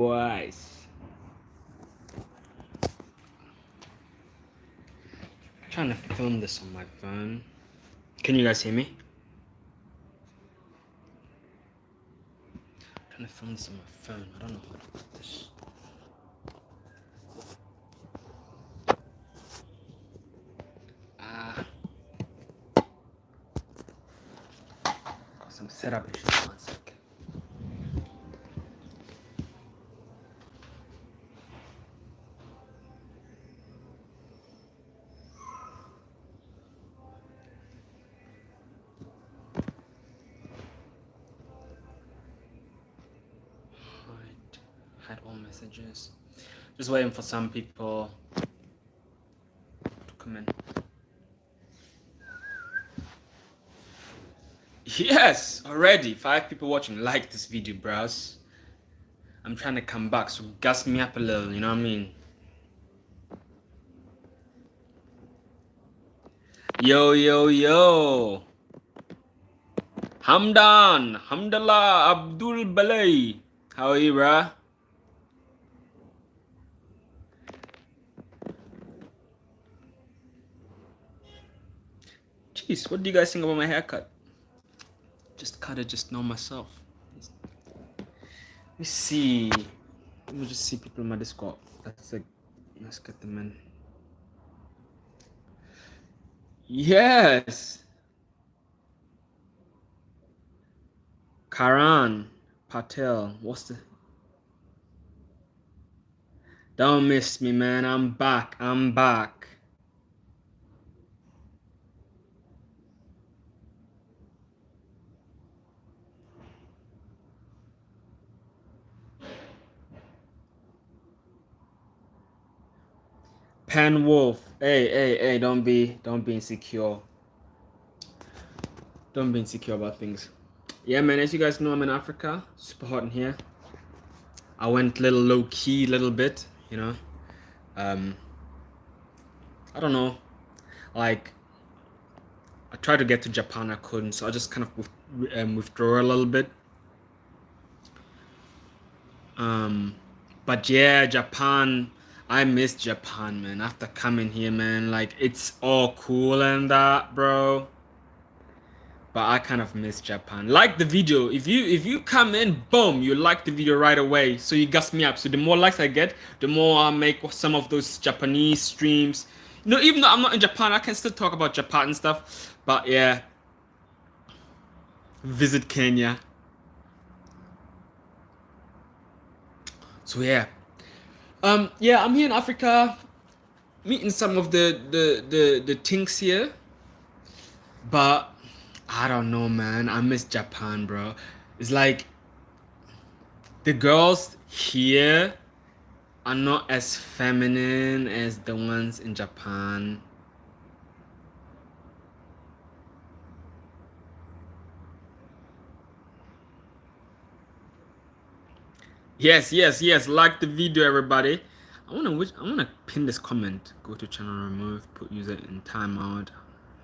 Boys. Trying to film this on my phone. Can you guys hear me? Trying to film this on my phone. I don't know how to put this. Got some setup issues. One second. Hide all messages. Just waiting for some people to come in. Yes, already 5 people watching. Like this video, bros. I'm trying to come back, so gas me up a little. You know what I mean? Yo, yo, yo. Hamdan, Hamdallah, Abdul Balay. How are you, bruh? Jeez, what do you guys think about my haircut? Just cut it, just know myself. Let me see. Let me just see people in my Discord. Let's get them in. Yes. Karan Patel. What's the... Don't miss me, man. I'm back. Pan Wolf. Hey, don't be insecure. Don't be insecure about things. Yeah, man, as you guys know, I'm in Africa. Super hot in here. I went a little low key, little bit, you know. I don't know. Like, I tried to get to Japan, I couldn't, so I just kind of withdrew a little bit. But yeah, Japan. I miss Japan, man. After coming here, man, like it's all cool and that, bro. But I kind of miss Japan. Like the video. If you come in, boom, you like the video right away. So you gas me up. So the more likes I get, the more I make some of those Japanese streams. You know, even though I'm not in Japan, I can still talk about Japan and stuff. But yeah. Visit Kenya. So yeah. Yeah, I'm here in Africa, meeting some of the things here. But I don't know, man. I miss Japan, bro. It's like the girls here are not as feminine as the ones in Japan. Yes. Like the video, everybody. I wanna pin this comment. Go to channel remove. Put user in timeout.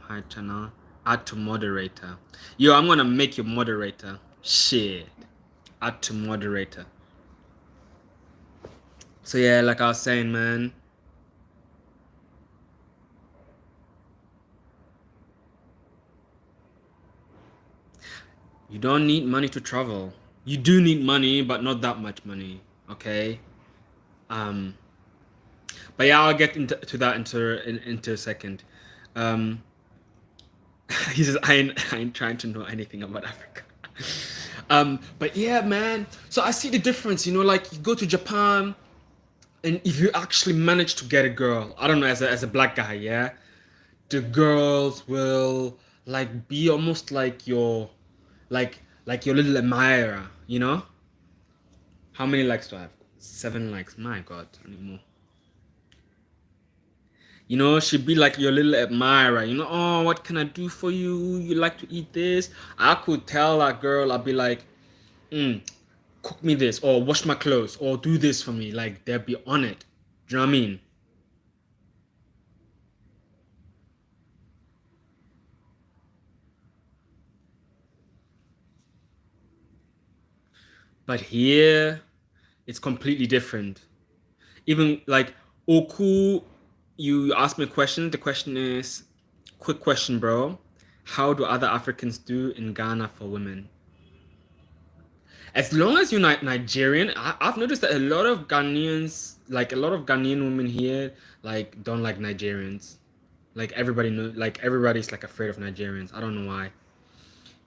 Hide channel. Add to moderator. Yo, I'm gonna make you moderator. Shit. Add to moderator. So yeah, like I was saying, man. You don't need money to travel. You do need money, but not that much money. Okay. But yeah, I'll get into that into a second. He says I ain't trying to know anything about Africa. But yeah, man. So I see the difference. You know, like you go to Japan, and if you actually manage to get a girl, I don't know, as a black guy, yeah, the girls will like be almost like your like your little admirer, you know? How many likes do I have? 7 likes. My God, I need more. You know, she'd be like your little admirer. You know, oh, what can I do for you? You like to eat this? I could tell that girl, I'd be like, cook me this, or wash my clothes, or do this for me. Like, they'd be on it. Do you know what I mean? But here, it's completely different. Even like Oku, you asked me a question. The question is, quick question, bro. How do other Africans do in Ghana for women? As long as you're Nigerian, I've noticed that a lot of Ghanaians, like a lot of Ghanaian women here, like don't like Nigerians. Like everybody know, like everybody's like afraid of Nigerians. I don't know why.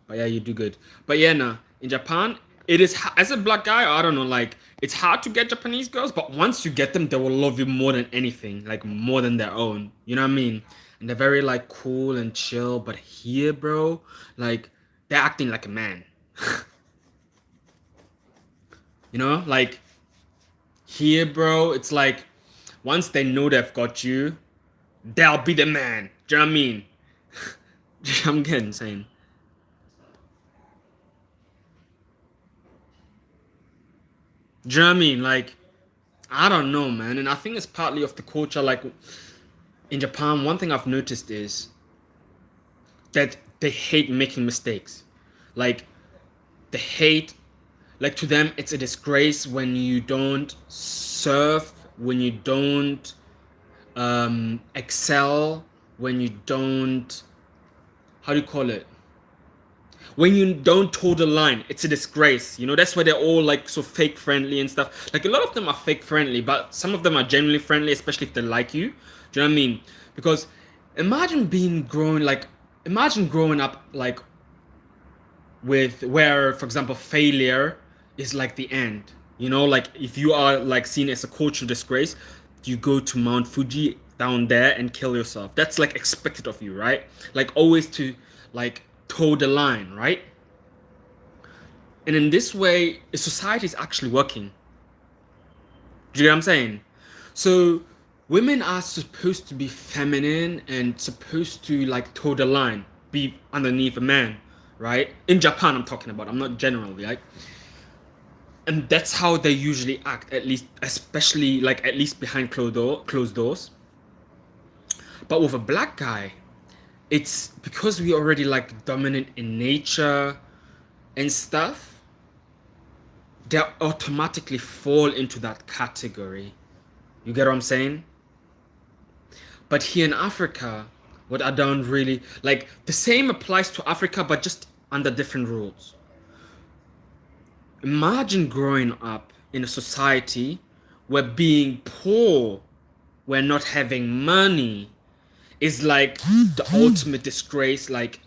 But yeah, you do good. But yeah, nah. In Japan, it is as a black guy. I don't know. Like it's hard to get Japanese girls, but once you get them, they will love you more than anything. Like more than their own. You know what I mean? And they're very like cool and chill. But here, bro, like they're acting like a man. You know, like here, bro, it's like once they know they've got you, they'll be the man. Do you know what I mean? I'm getting insane. Do you know what I mean? Like, I don't know, man. And I think it's partly of the culture. Like in Japan, one thing I've noticed is that they hate making mistakes. Like they hate, like to them, it's a disgrace when you don't serve, when you don't excel, when you don't, how do you call it? When you don't toe the line, it's a disgrace. You know, that's why they're all like so fake friendly and stuff. Like a lot of them are fake friendly, but some of them are genuinely friendly, especially if they like you. Do you know what I mean? Because imagine being grown like imagine growing up like with where, for example, failure is like the end. You know, like if you are like seen as a cultural disgrace, you go to Mount Fuji down there and kill yourself. That's like expected of you, right? Like always to like toe the line, right? And in this way, society is actually working. Do you get what I'm saying? So women are supposed to be feminine and supposed to like toe the line, be underneath a man, right? In Japan, I'm talking about. I'm not generally, right? And that's how they usually act, at least, especially like at least behind closed doors. But with a black guy, it's because we already like dominant in nature and stuff. They automatically fall into that category. You get what I'm saying? But here in Africa, what I don't really like, the same applies to Africa, but just under different rules. Imagine growing up in a society where being poor, where not having money, is like the ultimate disgrace. Like,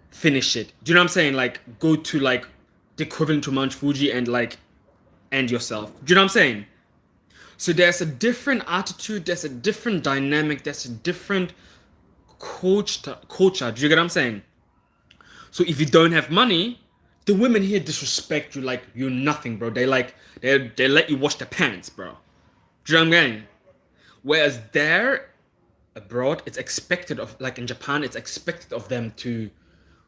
finish it. Do you know what I'm saying? Like, go to like the equivalent to Mount Fuji and like end yourself. Do you know what I'm saying? So there's a different attitude, there's a different dynamic, there's a different culture. Do you get what I'm saying? So if you don't have money, the women here disrespect you like you're nothing, bro. They like they let you wash their pants, bro. Do you know what I'm saying? Whereas there abroad, it's expected of like in Japan, it's expected of them to,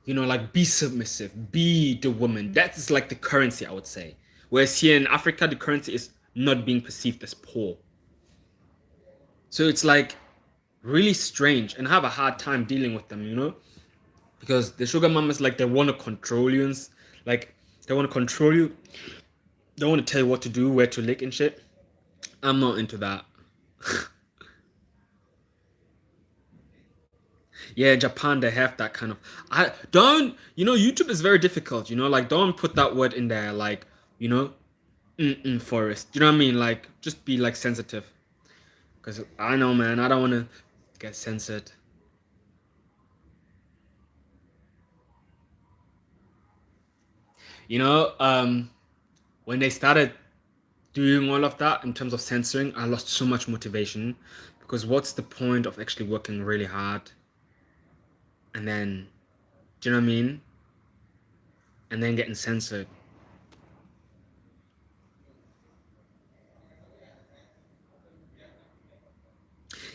you know, like be submissive, be the woman. That's like the currency, I would say. Whereas here in Africa, the currency is not being perceived as poor. So it's like really strange and I have a hard time dealing with them, you know? Because the sugar mamas like they want to control you and like they want to control you. They want to tell you what to do, where to lick and shit. I'm not into that. Yeah, Japan they have that kind of. I don't. You know, YouTube is very difficult. You know, like don't put that word in there. Like you know, forest. You know what I mean? Like just be like sensitive. Cause I know, man. I don't want to get censored. You know, when they started doing all of that in terms of censoring, I lost so much motivation because what's the point of actually working really hard and then, do you know what I mean? And then getting censored.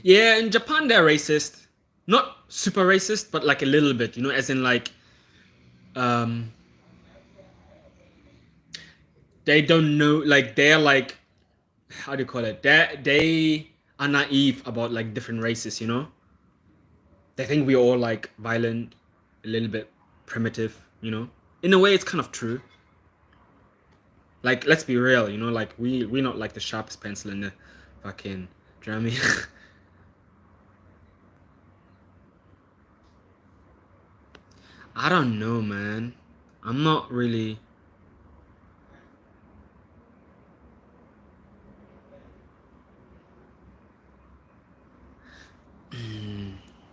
Yeah, in Japan they're racist, not super racist, but like a little bit, you know, as in like, um, they don't know, like they're like, how do you call it? They are naive about like different races, you know. They think we're all like violent, a little bit primitive, you know. In a way, it's kind of true. Like, let's be real, you know, like we're not like the sharpest pencil in the fucking, do you know what I mean? I don't know, man. I'm not really.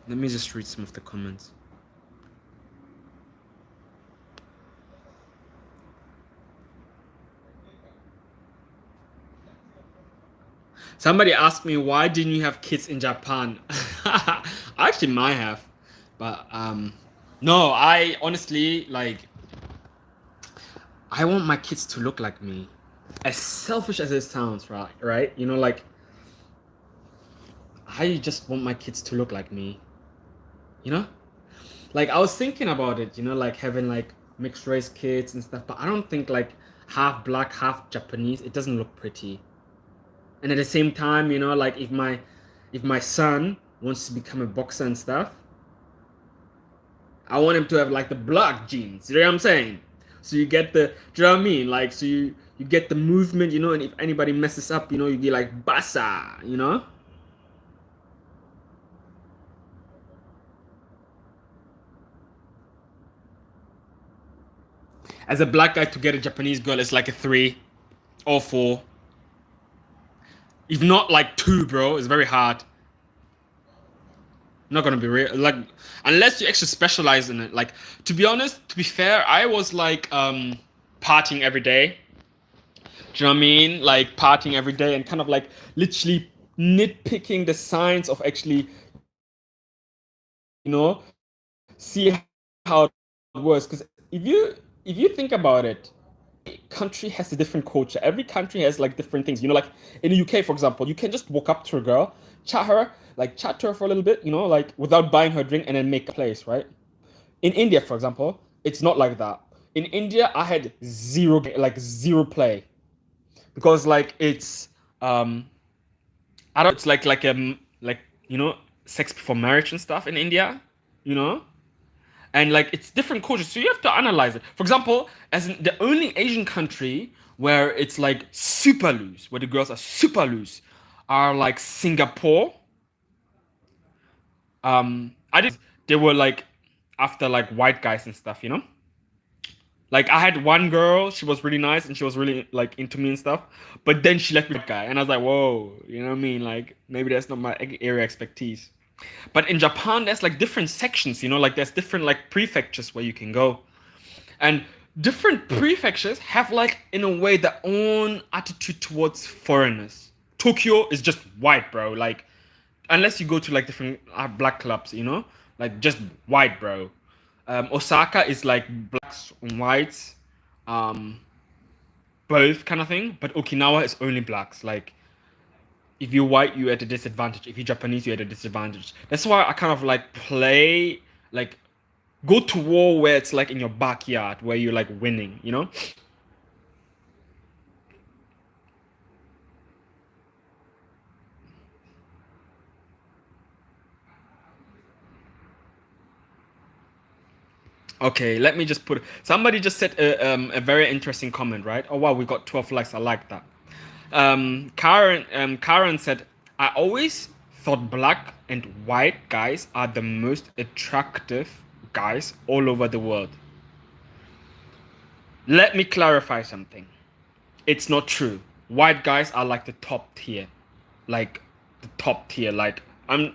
Let me just read some of the comments. Somebody asked me, why didn't you have kids in Japan? I actually might have, but no, I honestly like. I want my kids to look like me, as selfish as it sounds, right? Right? You know, like I just want my kids to look like me. You know, like I was thinking about it. You know, like having like mixed race kids and stuff, but I don't think like half black, half Japanese. It doesn't look pretty. And at the same time, you know, like if my son wants to become a boxer and stuff, I want him to have like the black genes. You know what I'm saying? So you get the, do you know what I mean? Like, so you get the movement, you know, and if anybody messes up, you know, you get like basa, you know. As a black guy to get a Japanese girl, it's like a 3 or 4, if not like 2, bro. It's very hard. Not gonna be real, like unless you actually specialize in it. Like, to be honest, to be fair, I was like partying every day. Do you know what I mean? Like partying every day and kind of like literally nitpicking the science of actually, you know, see how it works. Because if you think about it, country has a different culture. Every country has like different things. You know, like in the UK, for example, you can just walk up to a girl, chat to her for a little bit, you know, like without buying her drink and then make a place, right? In India, for example, it's not like that. In India, I had zero play because like it's I don't, it's like you know, sex before marriage and stuff in India, you know, and like it's different cultures, so you have to analyze it. For example, as in the only Asian country where it's like super loose, where the girls are super loose, are like Singapore. I did. They were like after like white guys and stuff, you know. Like I had one girl, she was really nice and she was really like into me and stuff. But then she left me with a guy, and I was like, whoa, you know what I mean? Like maybe that's not my area expertise. But in Japan, there's like different sections, you know, like there's different like prefectures where you can go, and different prefectures have like in a way their own attitude towards foreigners. Tokyo is just white, bro. Like unless you go to like different black clubs, you know, like just white, bro. Osaka is like blacks and whites, um, both kind of thing. But Okinawa is only blacks. Like if you're white, you're at a disadvantage. If you're Japanese, you're at a disadvantage. That's why I kind of like play like go to war where it's like in your backyard where you're like winning, you know. Okay, let me just put. Somebody just said a very interesting comment, right? Oh wow, we got 12 likes. I like that. Karen said, I always thought black and white guys are the most attractive guys all over the world. Let me clarify something. It's not true. White guys are like the top tier. Like the top tier. I'm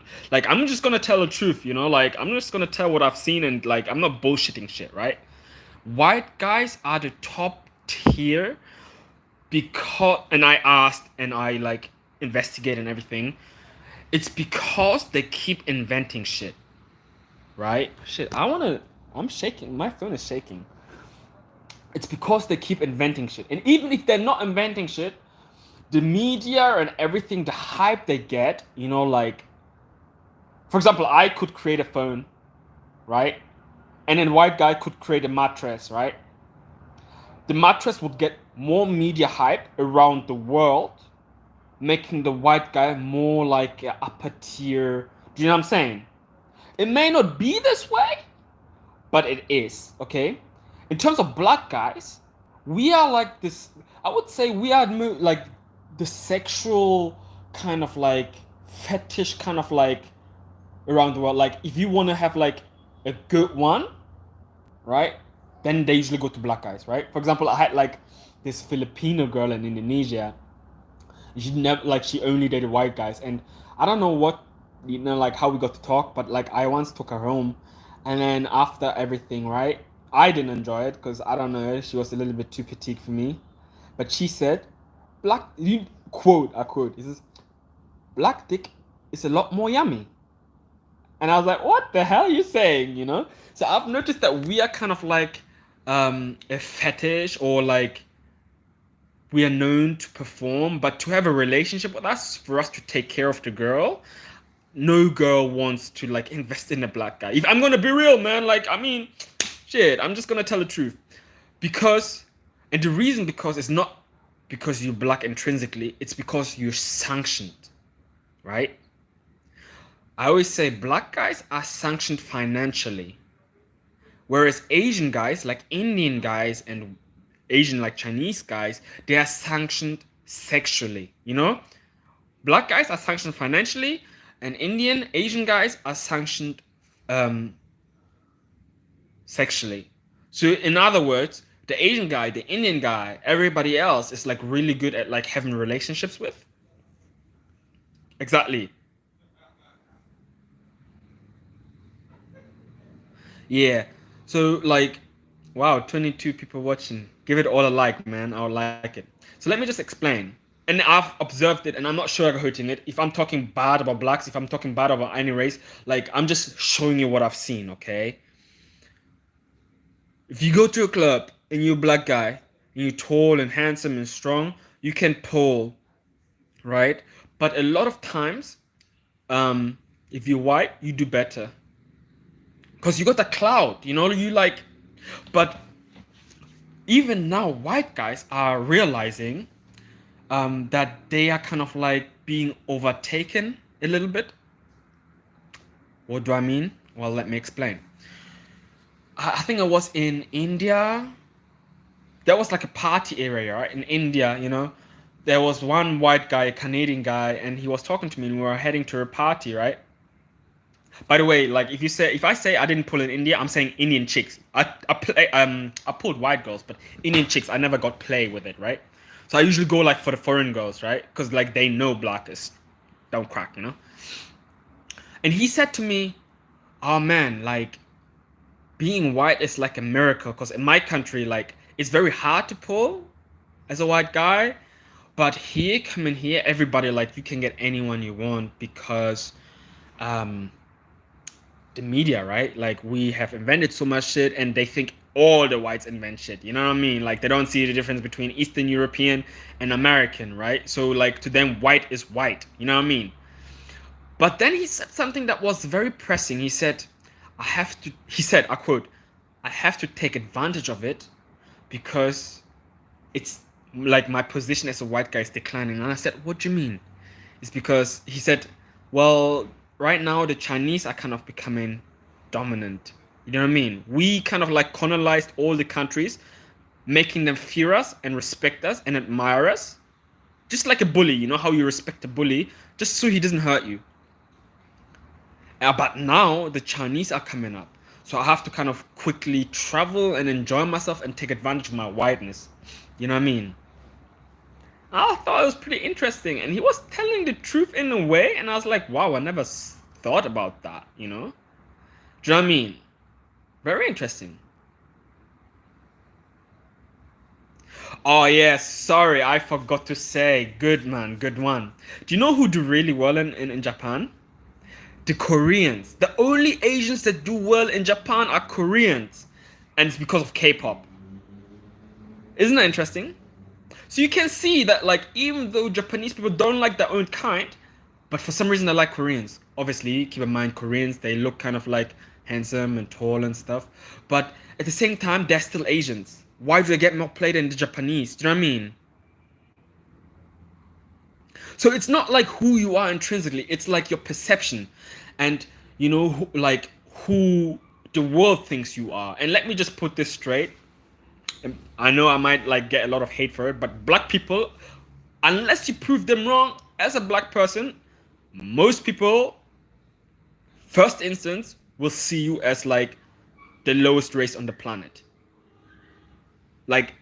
just gonna tell the truth, you know, like I'm just gonna tell what I've seen, and like I'm not bullshitting shit, right? White guys are the top tier because, and I asked and I like investigated and everything. It's because they keep inventing shit, right? Shit, I'm shaking. My phone is shaking. It's because they keep inventing shit. And even if they're not inventing shit, the media and everything, the hype they get, you know, like, for example, I could create a phone, right? And then white guy could create a mattress, right? The mattress would get more media hype around the world, making the white guy more like an upper tier. Do you know what I'm saying? It may not be this way, but it is, okay? In terms of black guys, we are like this. I would say we are like the sexual kind of like fetish kind of like around the world. Like if you want to have like a good one, right? Then they usually go to black guys, right? For example, I had like this Filipino girl in Indonesia. She never like she only dated white guys, and I don't know what like how we got to talk, but like I once took her home, and then after everything, right? I didn't enjoy it because I don't know, she was a little bit too petite for me, but she said, "Black," you quote, I quote, "He says black dick is a lot more yummy." And I was like, what the hell are you saying? You know? So I've noticed that we are kind of like a fetish, or like we are known to perform, but to have a relationship with us, for us to take care of the girl, no girl wants to like invest in a black guy. If I'm gonna be real, man, like I mean, shit, I'm just gonna tell the truth. Because, and the reason because it's not because you're black intrinsically, it's because you're sanctioned, right? I always say black guys are sanctioned financially, whereas Asian guys, like Indian guys and Asian like Chinese guys, they are sanctioned sexually. You know, black guys are sanctioned financially, and Indian Asian guys are sanctioned um, sexually. So in other words, the Asian guy, the Indian guy, everybody else is like really good at like having relationships with. Exactly. Yeah. So like, wow, 22 people watching. Give it all a like, man. I would like it. So let me just explain. And I've observed it, and I'm not sugarcoating it. If I'm talking bad about blacks, if I'm talking bad about any race, like I'm just showing you what I've seen, okay? If you go to a club and you're a black guy, and you're tall and handsome and strong, you can pull, right? But a lot of times, if you're white, you do better. Because you got the cloud, you know, you like, but even now white guys are realizing that they are kind of like being overtaken a little bit. What do I mean? Well, let me explain. I think I was in India. There was like a party area, right? In India, you know, there was one white guy, a Canadian guy, and he was talking to me, and we were heading to a party, right? By the way, like if I say I didn't pull in India, I'm saying Indian chicks. I pulled white girls, but Indian chicks I never got play with it, right? So I usually go like for the foreign girls, right? Because like they know black is don't crack, you know. And he said to me, "Oh man, like being white is like a miracle because in my country, like it's very hard to pull as a white guy, but here, coming here, everybody like you can get anyone you want because um the media, right? Like we have invented so much shit, and they think all the whites invent shit. You know what I mean? Like they don't see the difference between Eastern European and American, right? So like to them, white is white. You know what I mean? But then he said something that was very pressing. He said, "I have to." He said, "I quote, I have to take advantage of it because it's like my position as a white guy is declining." And I said, "What do you mean?" It's because he said, well, right now the Chinese are kind of becoming dominant. You know what I mean? We kind of like colonized all the countries, making them fear us and respect us and admire us. Just like a bully, you know how you respect a bully, just so he doesn't hurt you. But now the Chinese are coming up. So I have to kind of quickly travel and enjoy myself and take advantage of my whiteness. You know what I mean? I thought it was pretty interesting, and he was telling the truth in a way, and I was like, wow, I never thought about that, you know? Do you know what I mean? Very interesting. Oh, yes, sorry, I forgot to say. Good man, good one. Do you know who do really well in Japan? The Koreans. The only Asians that do well in Japan are Koreans, and it's because of K-pop. Isn't that interesting? So you can see that, like, even though Japanese people don't like their own kind, but for some reason they like Koreans. Obviously, keep in mind, Koreans, they look kind of like handsome and tall and stuff. But at the same time, they're still Asians. Why do they get more play than the Japanese? Do you know what I mean? So it's not like who you are intrinsically, it's like your perception and, you know, like who the world thinks you are. And let me just put this straight. I know I might like get a lot of hate for it, but black people, unless you prove them wrong as a black person, most people, first instance, will see you as like the lowest race on the planet. Like,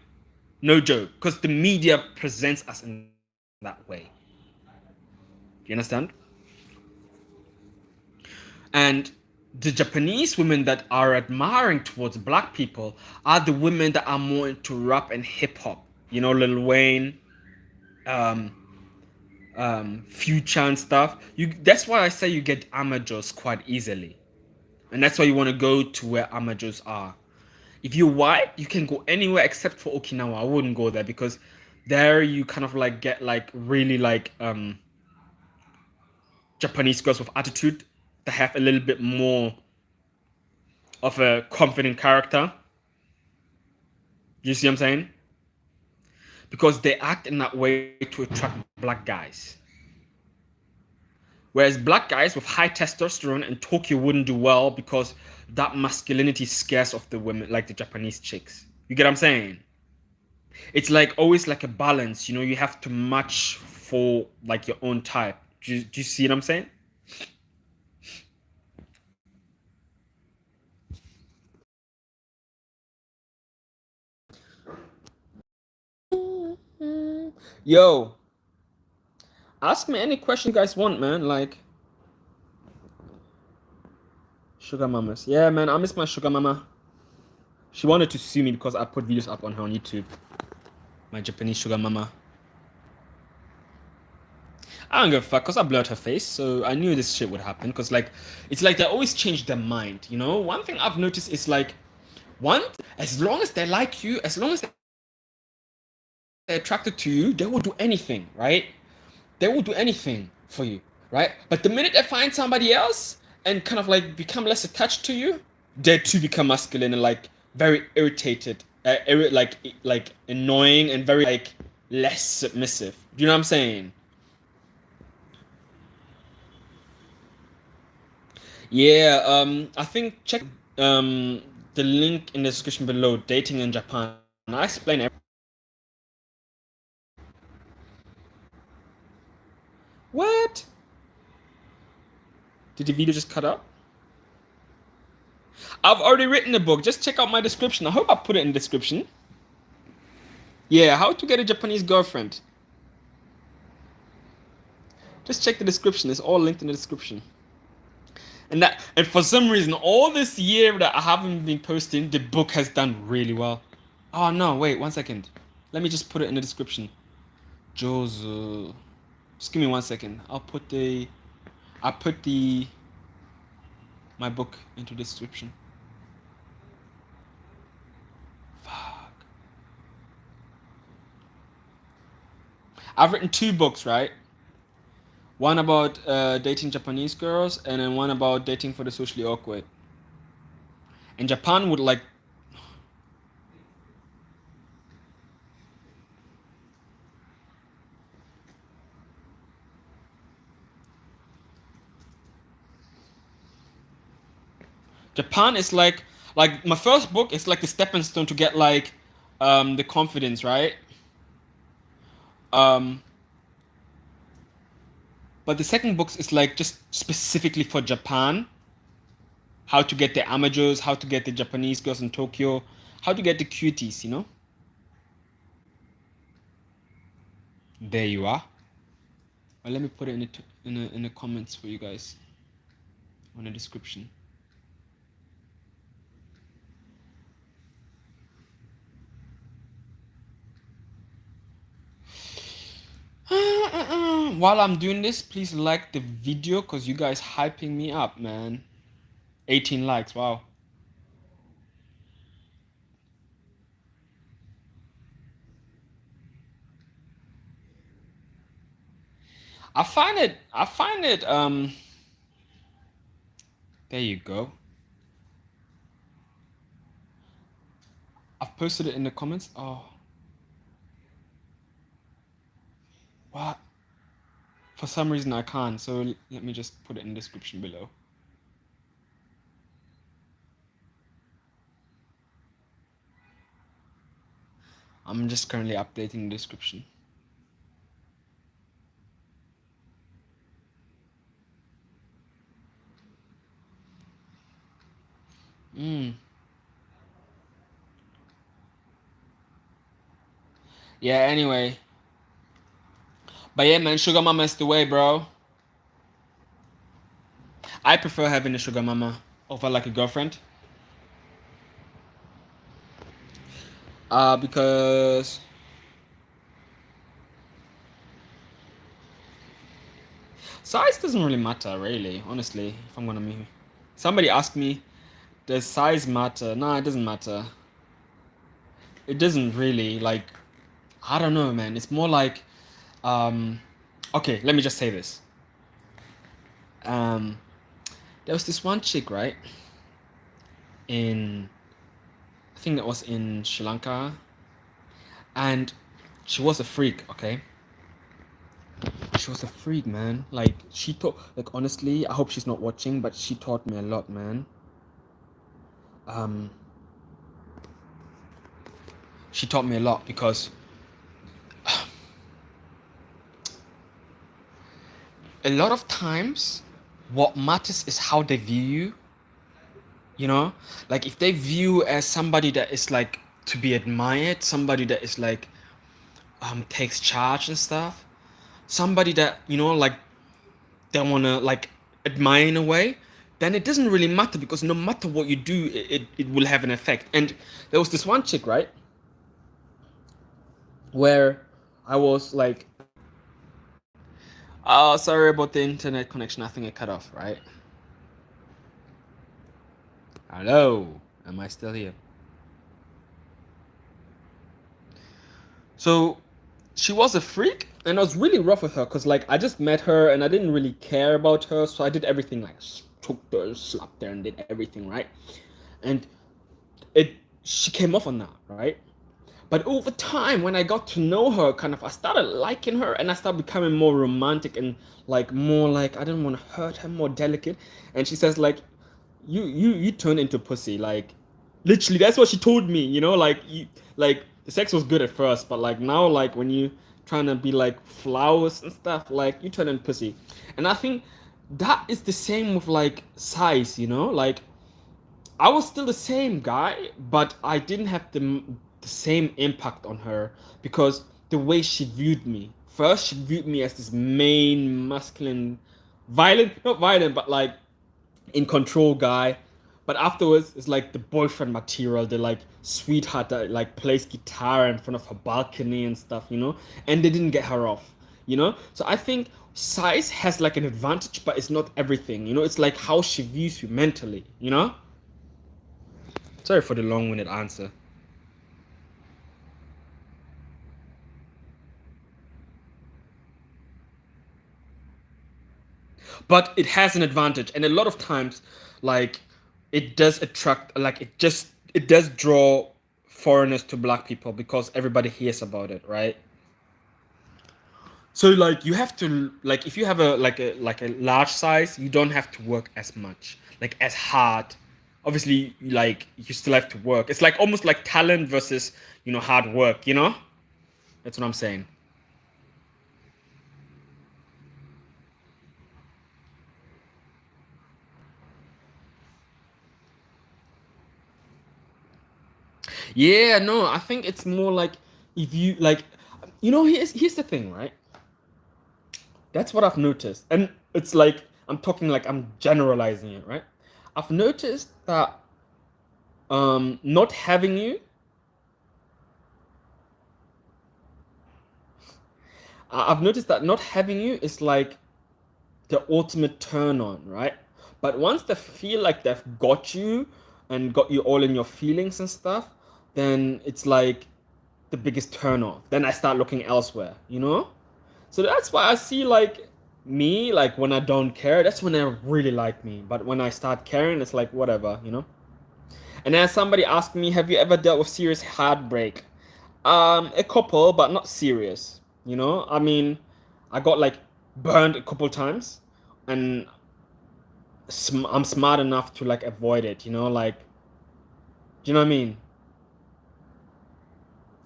no joke, because the media presents us in that way. You understand? And the Japanese women that are admiring towards black people are the women that are more into rap and hip hop. You know, Lil Wayne, um, Future and stuff. That's why I say you get amateurs quite easily, and that's why you want to go to where amateurs are. If you're white, you can go anywhere except for Okinawa. I wouldn't go there because there you kind of like get like really like Japanese girls with attitude that have a little bit more of a confident character. You see what I'm saying? Because they act in that way to attract black guys. Whereas black guys with high testosterone in Tokyo wouldn't do well because that masculinity scares off the women, like the Japanese chicks. You get what I'm saying? It's like always like a balance, you know, you have to match for like your own type. Do you see what I'm saying? Yo, ask me any question you guys want, man. Like, sugar mamas. Yeah, man, I miss my sugar mama. She wanted to sue me because I put videos up on her on YouTube. My Japanese sugar mama. I don't give a fuck because I blurred her face, so I knew this shit would happen. Because like, it's like they always change their mind. You know, one thing I've noticed is like, one, as long as they like you, as long as they're attracted to you, they will do anything, right? They will do anything for you, right? But the minute they find somebody else and kind of like become less attached to you, they too become masculine and like very irritated, like annoying and very like less submissive. Do you know what I'm saying? Yeah, I think check the link in the description below, dating in Japan. I explain everything. What? Did the video just cut out? I've already written the book. Just check out my description. I hope I put it in the description. Yeah, how to get a Japanese girlfriend. Just check the description. It's all linked in the description. And for some reason, all this year that I haven't been posting, the book has done really well. Oh no, wait, 1 second. Let me just put it in the description. Jozu. Just give me 1 second. I put the my book into the description. Fuck. I've written 2 books, right? One about dating Japanese girls, and then one about dating for the socially awkward. And Japan would like. Japan is like my first book is like the stepping stone to get like the confidence, right? Um, but the second book is like just specifically for Japan, how to get the amateurs, how to get the Japanese girls in Tokyo, how to get the cuties, you know? There you are. Well, let me put it in the comments for you guys on the description. While I'm doing this, please like the video because you guys hyping me up, man. 18 likes, wow. I find it there you go. I've posted it in the comments. Oh, what? For some reason I can't, so let me just put it in the description below. I'm just currently updating the description. Mm. Yeah, anyway. But yeah, man, sugar mama is the way, bro. I prefer having a sugar mama over like a girlfriend. Because size doesn't really matter, really, honestly, if I'm gonna be. Somebody asked me, does size matter? No, it doesn't matter. It doesn't really, like, I don't know, man. It's more like, um, okay, let me just say this. Um, there was this one chick, right? In, I think that was in Sri Lanka, and she was a freak, okay? She was a freak, man. Like, she taught, like, honestly, I hope she's not watching, but she taught me a lot, man. Um, she taught me a lot because a lot of times what matters is how they view you, you know? Like, if they view you as somebody that is like to be admired, somebody that is like takes charge and stuff, somebody that, you know, like they want to like admire in a way, then it doesn't really matter because no matter what you do, it will have an effect. And there was this one chick, right, where I was like, oh, sorry about the internet connection, I think it cut off, right? Hello, am I still here? So she was a freak, and I was really rough with her because like I just met her and I didn't really care about her, so I did everything like choked her, slapped her, and did everything right. And it she came off on that, right? But over time, when I got to know her, kind of, I started liking her, and I started becoming more romantic and like more like I didn't want to hurt her, more delicate. And she says like, you turn into pussy, like literally. That's what she told me. You know, like you like the sex was good at first, but like now, like when you trying to be like flowers and stuff, like you turn into pussy. And I think that is the same with like size. You know, like I was still the same guy, but I didn't have the same impact on her because the way she viewed me. First, she viewed me as this main masculine, violent, not violent, but like in control guy. But afterwards, it's like the boyfriend material, the like sweetheart that like plays guitar in front of her balcony and stuff, you know? And they didn't get her off, you know? So I think size has like an advantage, but it's not everything, you know? It's like how she views you mentally, you know? Sorry for the long-winded answer. But it has an advantage, and a lot of times, like, it does attract, like, it does draw foreigners to black people because everybody hears about it, right? So like you have to like if you have a large size, you don't have to work as much, like as hard. Obviously, like you still have to work. It's like almost like talent versus, you know, hard work, you know? That's what I'm saying. Yeah, no, I think it's more like if you like, you know, here's the thing, right? That's what I've noticed, and it's like I'm talking like I'm generalizing it, right? I've noticed that not having you, I've noticed that not having you is like the ultimate turn on, right? But once they feel like they've got you and got you all in your feelings and stuff, then it's like the biggest turn off. Then I start looking elsewhere, you know? So that's why I see like me, like when I don't care, that's when they really like me. But when I start caring, it's like whatever, you know? And then somebody asked me, have you ever dealt with serious heartbreak? A couple, but not serious. You know, I mean, I got like burned a couple times, and I'm smart enough to like avoid it. You know, like, do you know what I mean?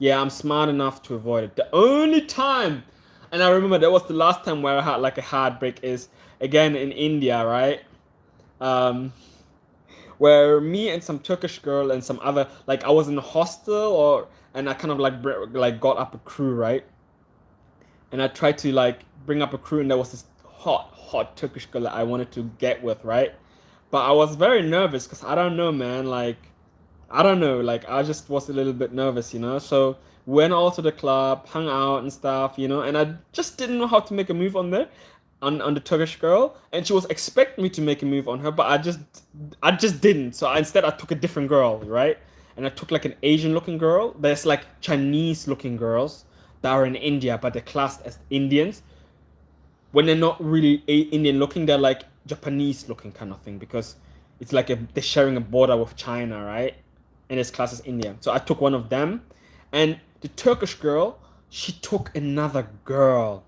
Yeah, I'm smart enough to avoid it. The only time, and I remember that was the last time where I had like a heartbreak is again in India, right? Um, where me and some Turkish girl and some other like I was in a hostel or and I kind of like got up a crew, right? And I tried to like bring up a crew, and there was this hot Turkish girl that I wanted to get with, right? But I was very nervous because I don't know, man. Like I don't know, like I just was a little bit nervous, you know. So went all to the club, hung out and stuff, you know, and I just didn't know how to make a move on there, on the Turkish girl, and she was expecting me to make a move on her, but I just didn't. So instead I took a different girl, right? And I took like an Asian looking girl. There's like Chinese looking girls that are in India, but they're classed as Indians. When they're not really Indian looking, they're like Japanese looking kind of thing because it's like they're sharing a border with China, right? And it's classed as India. So I took one of them, and the Turkish girl, she took another girl.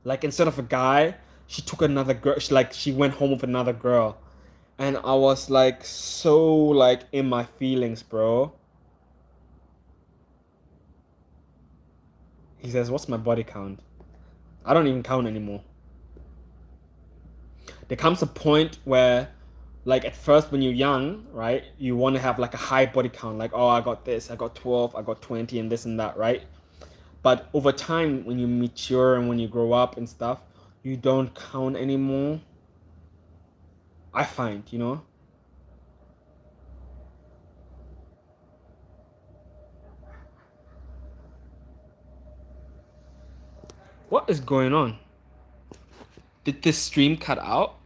Like instead of a guy, she took another girl. She went home with another girl, and I was like so like in my feelings, bro. He says, "What's my body count?" I don't even count anymore. There comes a point where like at first when you're young, right, you want to have like a high body count, like, oh, I got this, I got 12, I got 20 and this and that, right? But over time when you mature and when you grow up and stuff, you don't count anymore. I find, you know. What is going on? Did this stream cut out?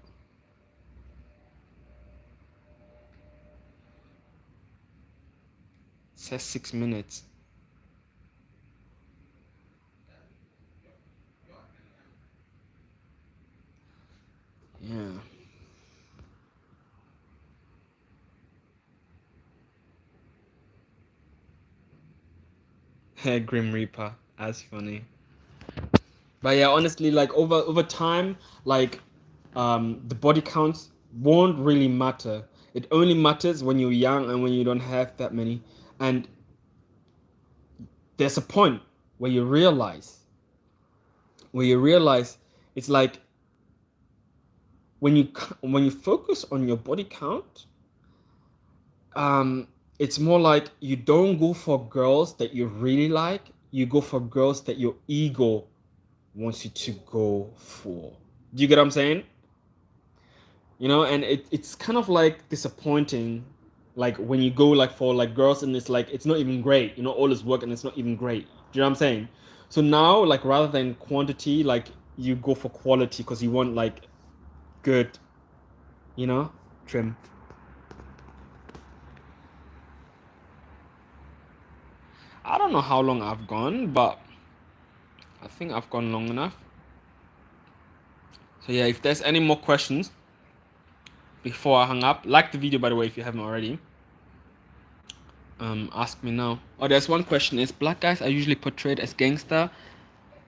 It says 6 minutes. Yeah. Grim Reaper, as funny. But yeah, honestly, like over time, like the body counts won't really matter. It only matters when you're young and when you don't have that many. And there's a point where you realize, it's like when you focus on your body count, it's more like you don't go for girls that you really like. You go for girls that your ego wants you to go for. Do you get what I'm saying? You know, and it's kind of like disappointing, like when you go like for like girls and it's like it's not even great, you know, all this work and it's not even great. Do you know what I'm saying? So now, like rather than quantity, like you go for quality because you want like good, you know, trim. I don't know how long I've gone, but I think I've gone long enough. So yeah, if there's any more questions before I hang up, like the video by the way if you haven't already. Ask me now. Oh, there's one question: is black guys are usually portrayed as gangster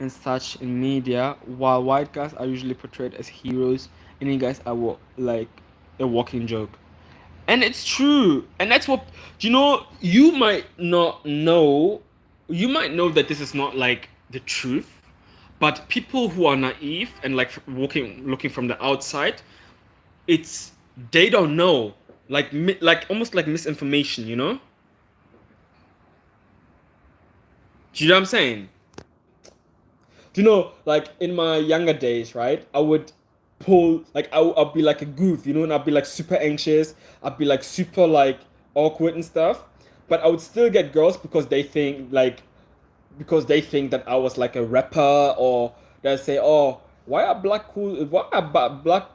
and such in media, while white guys are usually portrayed as heroes. Indian guys are like a walking joke. And it's true. And that's what, you know, you might know that this is not like the truth, but people who are naive and like looking from the outside, it's, they don't know. Like almost like misinformation, you know? Do you know what I'm saying? Do you know, like in my younger days, right? I would pull, like, I'll be like a goof, you know, and I'll be like super anxious. I'd be like super like awkward and stuff. But I would still get girls because they think that I was like a rapper, or they say, oh, why are black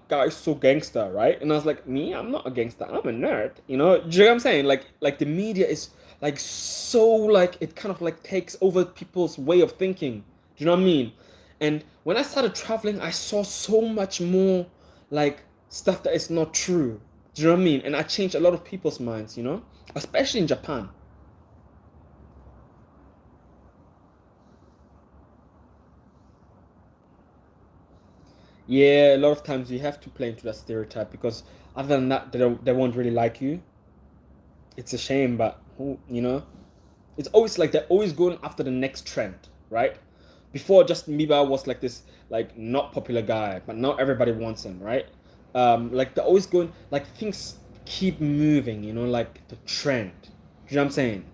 guys so gangster, right? And I was like, me, I'm not a gangster, I'm a nerd, you know? Do you know what I'm saying? Like the media is like so like it kind of like takes over people's way of thinking. Do you know what I mean? And when I started traveling, I saw so much more like stuff that is not true. Do you know what I mean? And I changed a lot of people's minds, you know? Especially in Japan. Yeah, a lot of times you have to play into that stereotype because other than that, they won't really like you. It's a shame, but who, you know, It's always like they're always going after the next trend, right? Before Justin Bieber was like this like not popular guy, but now everybody wants him, right? Like they're always going like things keep moving, you know, like the trend. You know what I'm saying?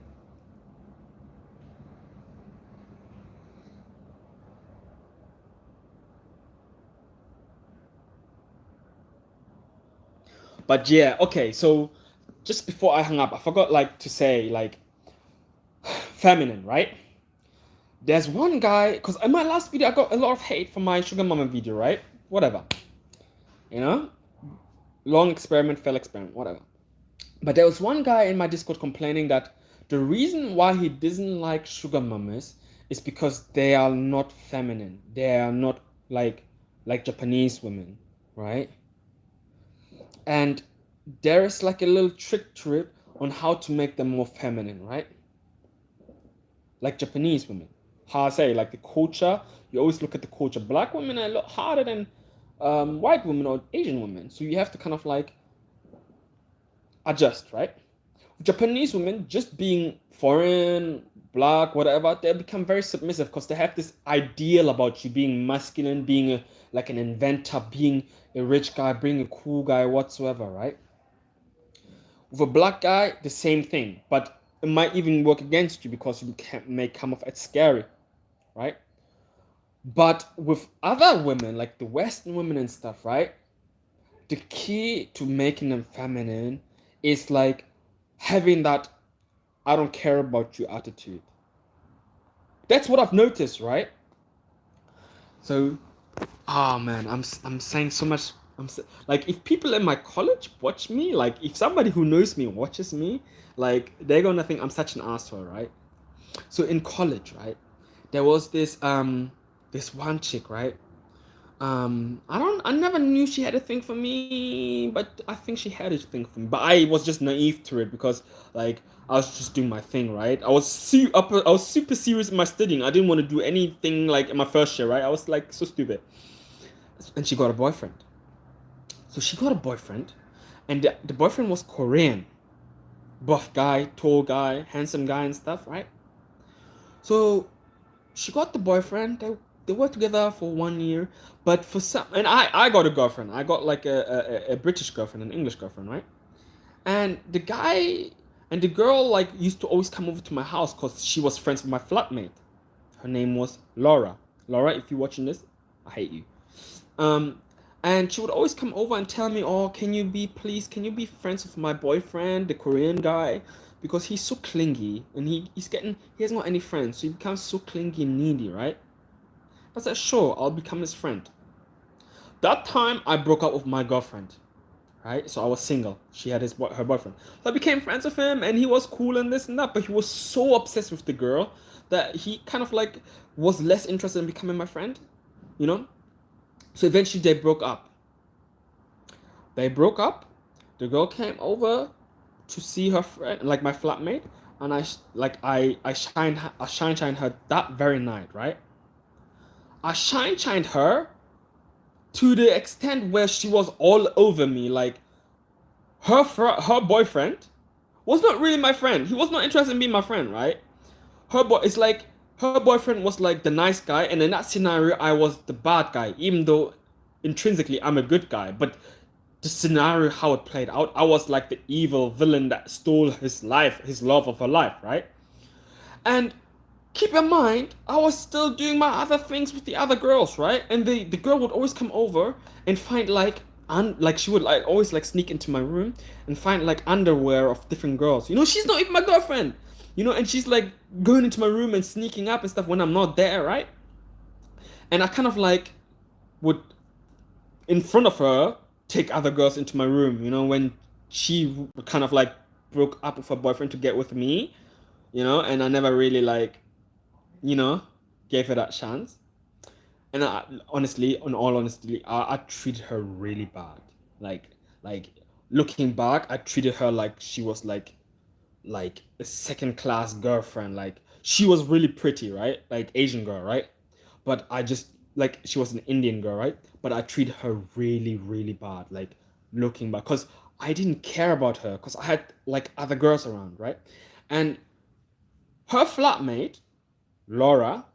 But yeah, okay, so just before I hung up, I forgot like to say like feminine, right? There's one guy, because in my last video I got a lot of hate from my sugar mama video, right? Whatever. You know? Long experiment, fail experiment, whatever. But there was one guy in my Discord complaining that the reason why he doesn't like sugar mamas is because they are not feminine. They are not like Japanese women, right? And there is like a little trick to it on how to make them more feminine, right? Like Japanese women. How I say, like the culture, you always look at the culture. Black women are a lot harder than white women or Asian women. So you have to kind of like adjust, right? Japanese women, just being foreign, black, whatever, they become very submissive because they have this ideal about you being masculine, being like an inventor, being a rich guy, being a cool guy, whatsoever, right? With a black guy, the same thing, but it might even work against you because you may come off as scary, right? But with other women, like the Western women and stuff, right? The key to making them feminine is like having that I don't care about you attitude. That's what I've noticed, right? So, oh man, I'm saying so much. Like if people in my college watch me, like if somebody who knows me watches me, like they're gonna think I'm such an asshole, right? So in college, right, there was this one chick, right? I never knew she had a thing for me, but I think she had a thing for me. But I was just naive to it because like I was just doing my thing, right? I was super serious in my studying. I didn't want to do anything like in my first year, right? I was like so stupid. And she got a boyfriend. So she got a boyfriend, and the boyfriend was Korean, buff guy, tall guy, handsome guy, and stuff, right? So she got the boyfriend. They worked together for 1 year, but for some, and I got a girlfriend. I got like a British girlfriend, an English girlfriend, right? And the guy and the girl like used to always come over to my house because she was friends with my flatmate. Her name was Laura. Laura, if you're watching this, I hate you. Um, and she would always come over and tell me, "Oh, can you be friends with my boyfriend, the Korean guy, because he's so clingy and he hasn't got any friends, so he becomes so clingy and needy, right?" I said, "Sure, I'll become his friend." That time, I broke up with my girlfriend, right? So I was single. She had her boyfriend. So I became friends with him, and he was cool and this and that. But he was so obsessed with the girl that he kind of like was less interested in becoming my friend, you know. So eventually they broke up. They broke up. The girl came over to see her friend, like my flatmate, and I shined her that very night, right? I shined her to the extent where she was all over me, like her boyfriend was not really my friend. He was not interested in being my friend, right? It's like her boyfriend was like the nice guy, and in that scenario, I was the bad guy, even though intrinsically I'm a good guy. But the scenario, how it played out, I was like the evil villain that stole his life, his love of her life, right? And keep in mind, I was still doing my other things with the other girls, right? And the girl would always come over and find like she would like always like sneak into my room and find like underwear of different girls. You know, she's not even my girlfriend. You know, and she's like going into my room and sneaking up and stuff when I'm not there, right? And I kind of like would in front of her take other girls into my room, you know, when she kind of like broke up with her boyfriend to get with me, you know, and I never really like, you know, gave her that chance. And honestly, on all honesty, I treated her really bad. Like looking back, I treated her like she was like a second class girlfriend. Like she was really pretty, right? Like Asian girl, right? But I just like she was an Indian girl, right? But I treated her really, really bad. Like looking back, because I didn't care about her, because I had like other girls around, right? And Her flatmate, Laura,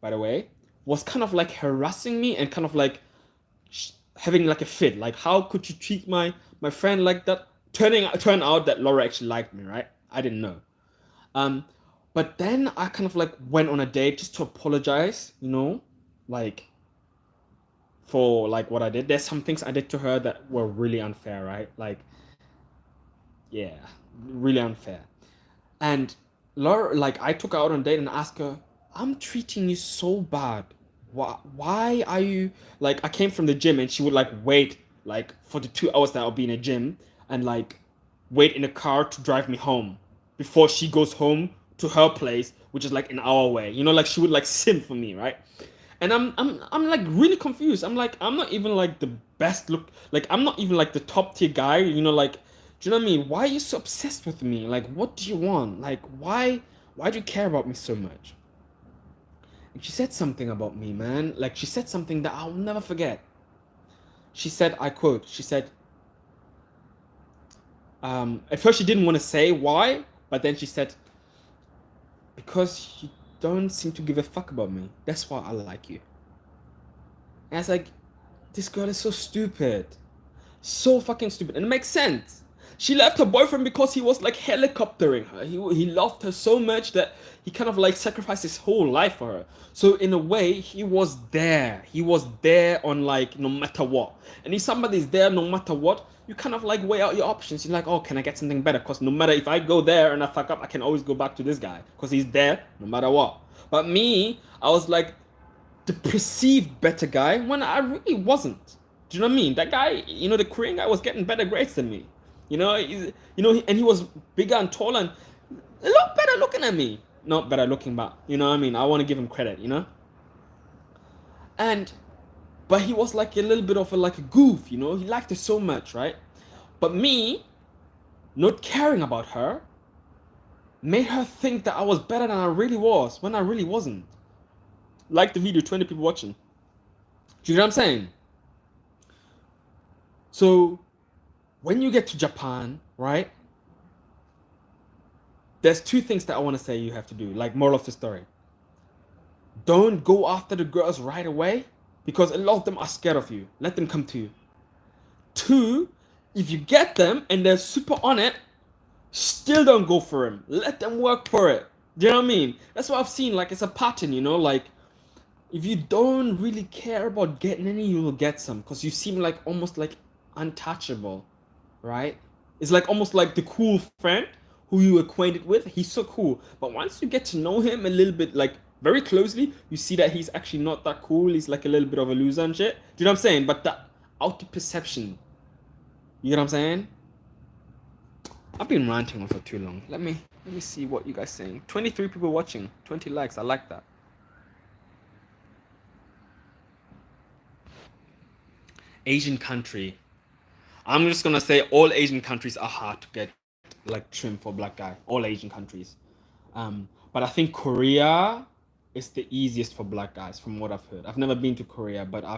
by the way, was kind of like harassing me and kind of like having like a fit. Like, how could you treat my friend like that? Turn out that Laura actually liked me, right? I didn't know. Um, but then I kind of like went on a date just to apologize, like for like what I did. There's some things I did to her that were really unfair, right? Like, yeah, really unfair. And Laura, like, I took her out on a date and asked her, I'm treating you so bad. Why are you like? I came from the gym and she would like wait like for the 2 hours that I'll be in a gym and like wait in a car to drive me home before she goes home to her place, which is like an hour away. Like she would like sim for me, right? And I'm like really confused. I'm like, I'm not even like the best look, like I'm not even like the top tier guy, like, do you know what I mean? Why are you so obsessed with me? Like, what do you want? Like, why do you care about me so much? And she said something about me, man. Like, she said something that I'll never forget. She said, I quote, she said, at first she didn't want to say why, but then she said, because you don't seem to give a fuck about me. That's why I like you. And I was like, this girl is so stupid. So fucking stupid. And it makes sense. She left her boyfriend because he was like helicoptering her. He loved her so much that he kind of like sacrificed his whole life for her. So in a way, he was there. He was there on like no matter what. And if somebody's there no matter what, you kind of like weigh out your options. You're like, oh, can I get something better? Because no matter if I go there and I fuck up, I can always go back to this guy because he's there no matter what. But me, I was like the perceived better guy when I really wasn't. Do you know what I mean? That guy, the Korean guy was getting better grades than me. And he was bigger and taller and a lot better looking than me. Not better looking, but you know what I mean? I want to give him credit. And, but he was like a little bit of like a goof, He liked her so much, right? But me, not caring about her, made her think that I was better than I really was when I really wasn't. Like the video, 20 people watching. Do you know what I'm saying? So, when you get to Japan, right? There's two things that I want to say you have to do, like moral of the story. Don't go after the girls right away because a lot of them are scared of you. Let them come to you. Two, if you get them and they're super on it, still don't go for them. Let them work for it. Do you know what I mean? That's what I've seen. Like, it's a pattern, like if you don't really care about getting any, you will get some because you seem like almost like untouchable, right? It's like almost like the cool friend who you acquainted with. He's so cool, but once you get to know him a little bit, like very closely, you see that he's actually not that cool. He's like a little bit of a loser and shit. Do you know what I'm saying? But the outer perception, you know what I'm saying? I've been ranting on for too long. Let me see what you guys saying. 23 people watching, 20 likes. I like that. Asian country. I'm just gonna say all Asian countries are hard to get like trim for black guy. All Asian countries. But I think Korea is the easiest for black guys from what I've heard. I've never been to Korea, but I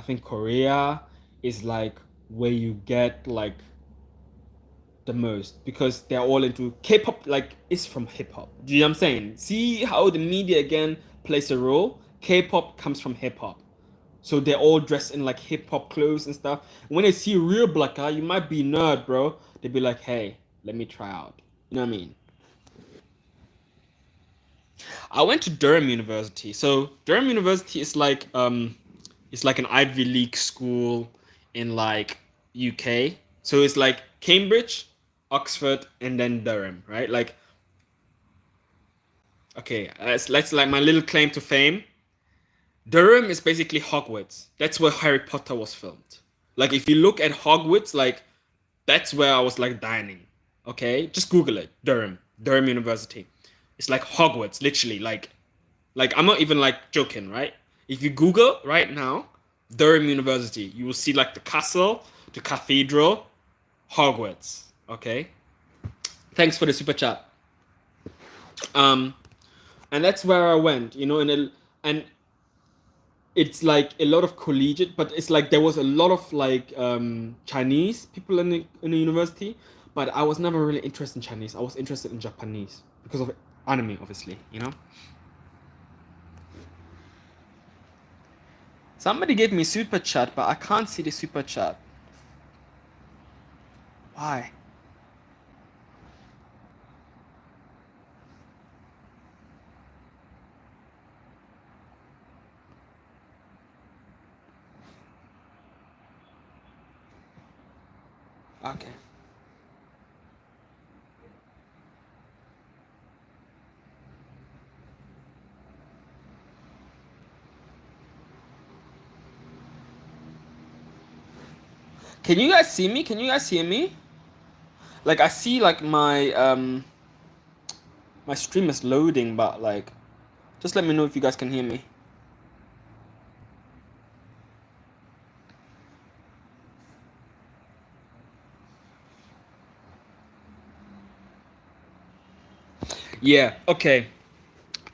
think Korea is like where you get like the most because they're all into K-pop, like it's from hip-hop. Do you know what I'm saying? See how the media again plays a role? K-pop comes from hip-hop. So they're all dressed in like hip-hop clothes and stuff. When they see a real black guy, you might be a nerd, bro. They'd be like, hey, let me try out. You know what I mean? I went to Durham University. So Durham University is like it's like an Ivy League school in like UK. So it's like Cambridge, Oxford, and then Durham, right? Like, okay, let's like my little claim to fame. Durham is basically Hogwarts. That's where Harry Potter was filmed. Like, if you look at Hogwarts, like, that's where I was like dining. Okay, just Google it. Durham University. It's like Hogwarts, literally. Like I'm not even like joking, right? If you Google right now, Durham University, you will see like the castle, the cathedral, Hogwarts. Okay. Thanks for the super chat. And that's where I went, and it's like a lot of collegiate, but it's like there was a lot of like Chinese people in the university, but I was never really interested in Chinese. I was interested in Japanese because of Anime, obviously, you know. Somebody gave me super chat, but I can't see the super chat. Why? Okay. Can you guys see me? Can you guys hear me? Like I see like my stream is loading, but like just let me know if you guys can hear me. Yeah, okay.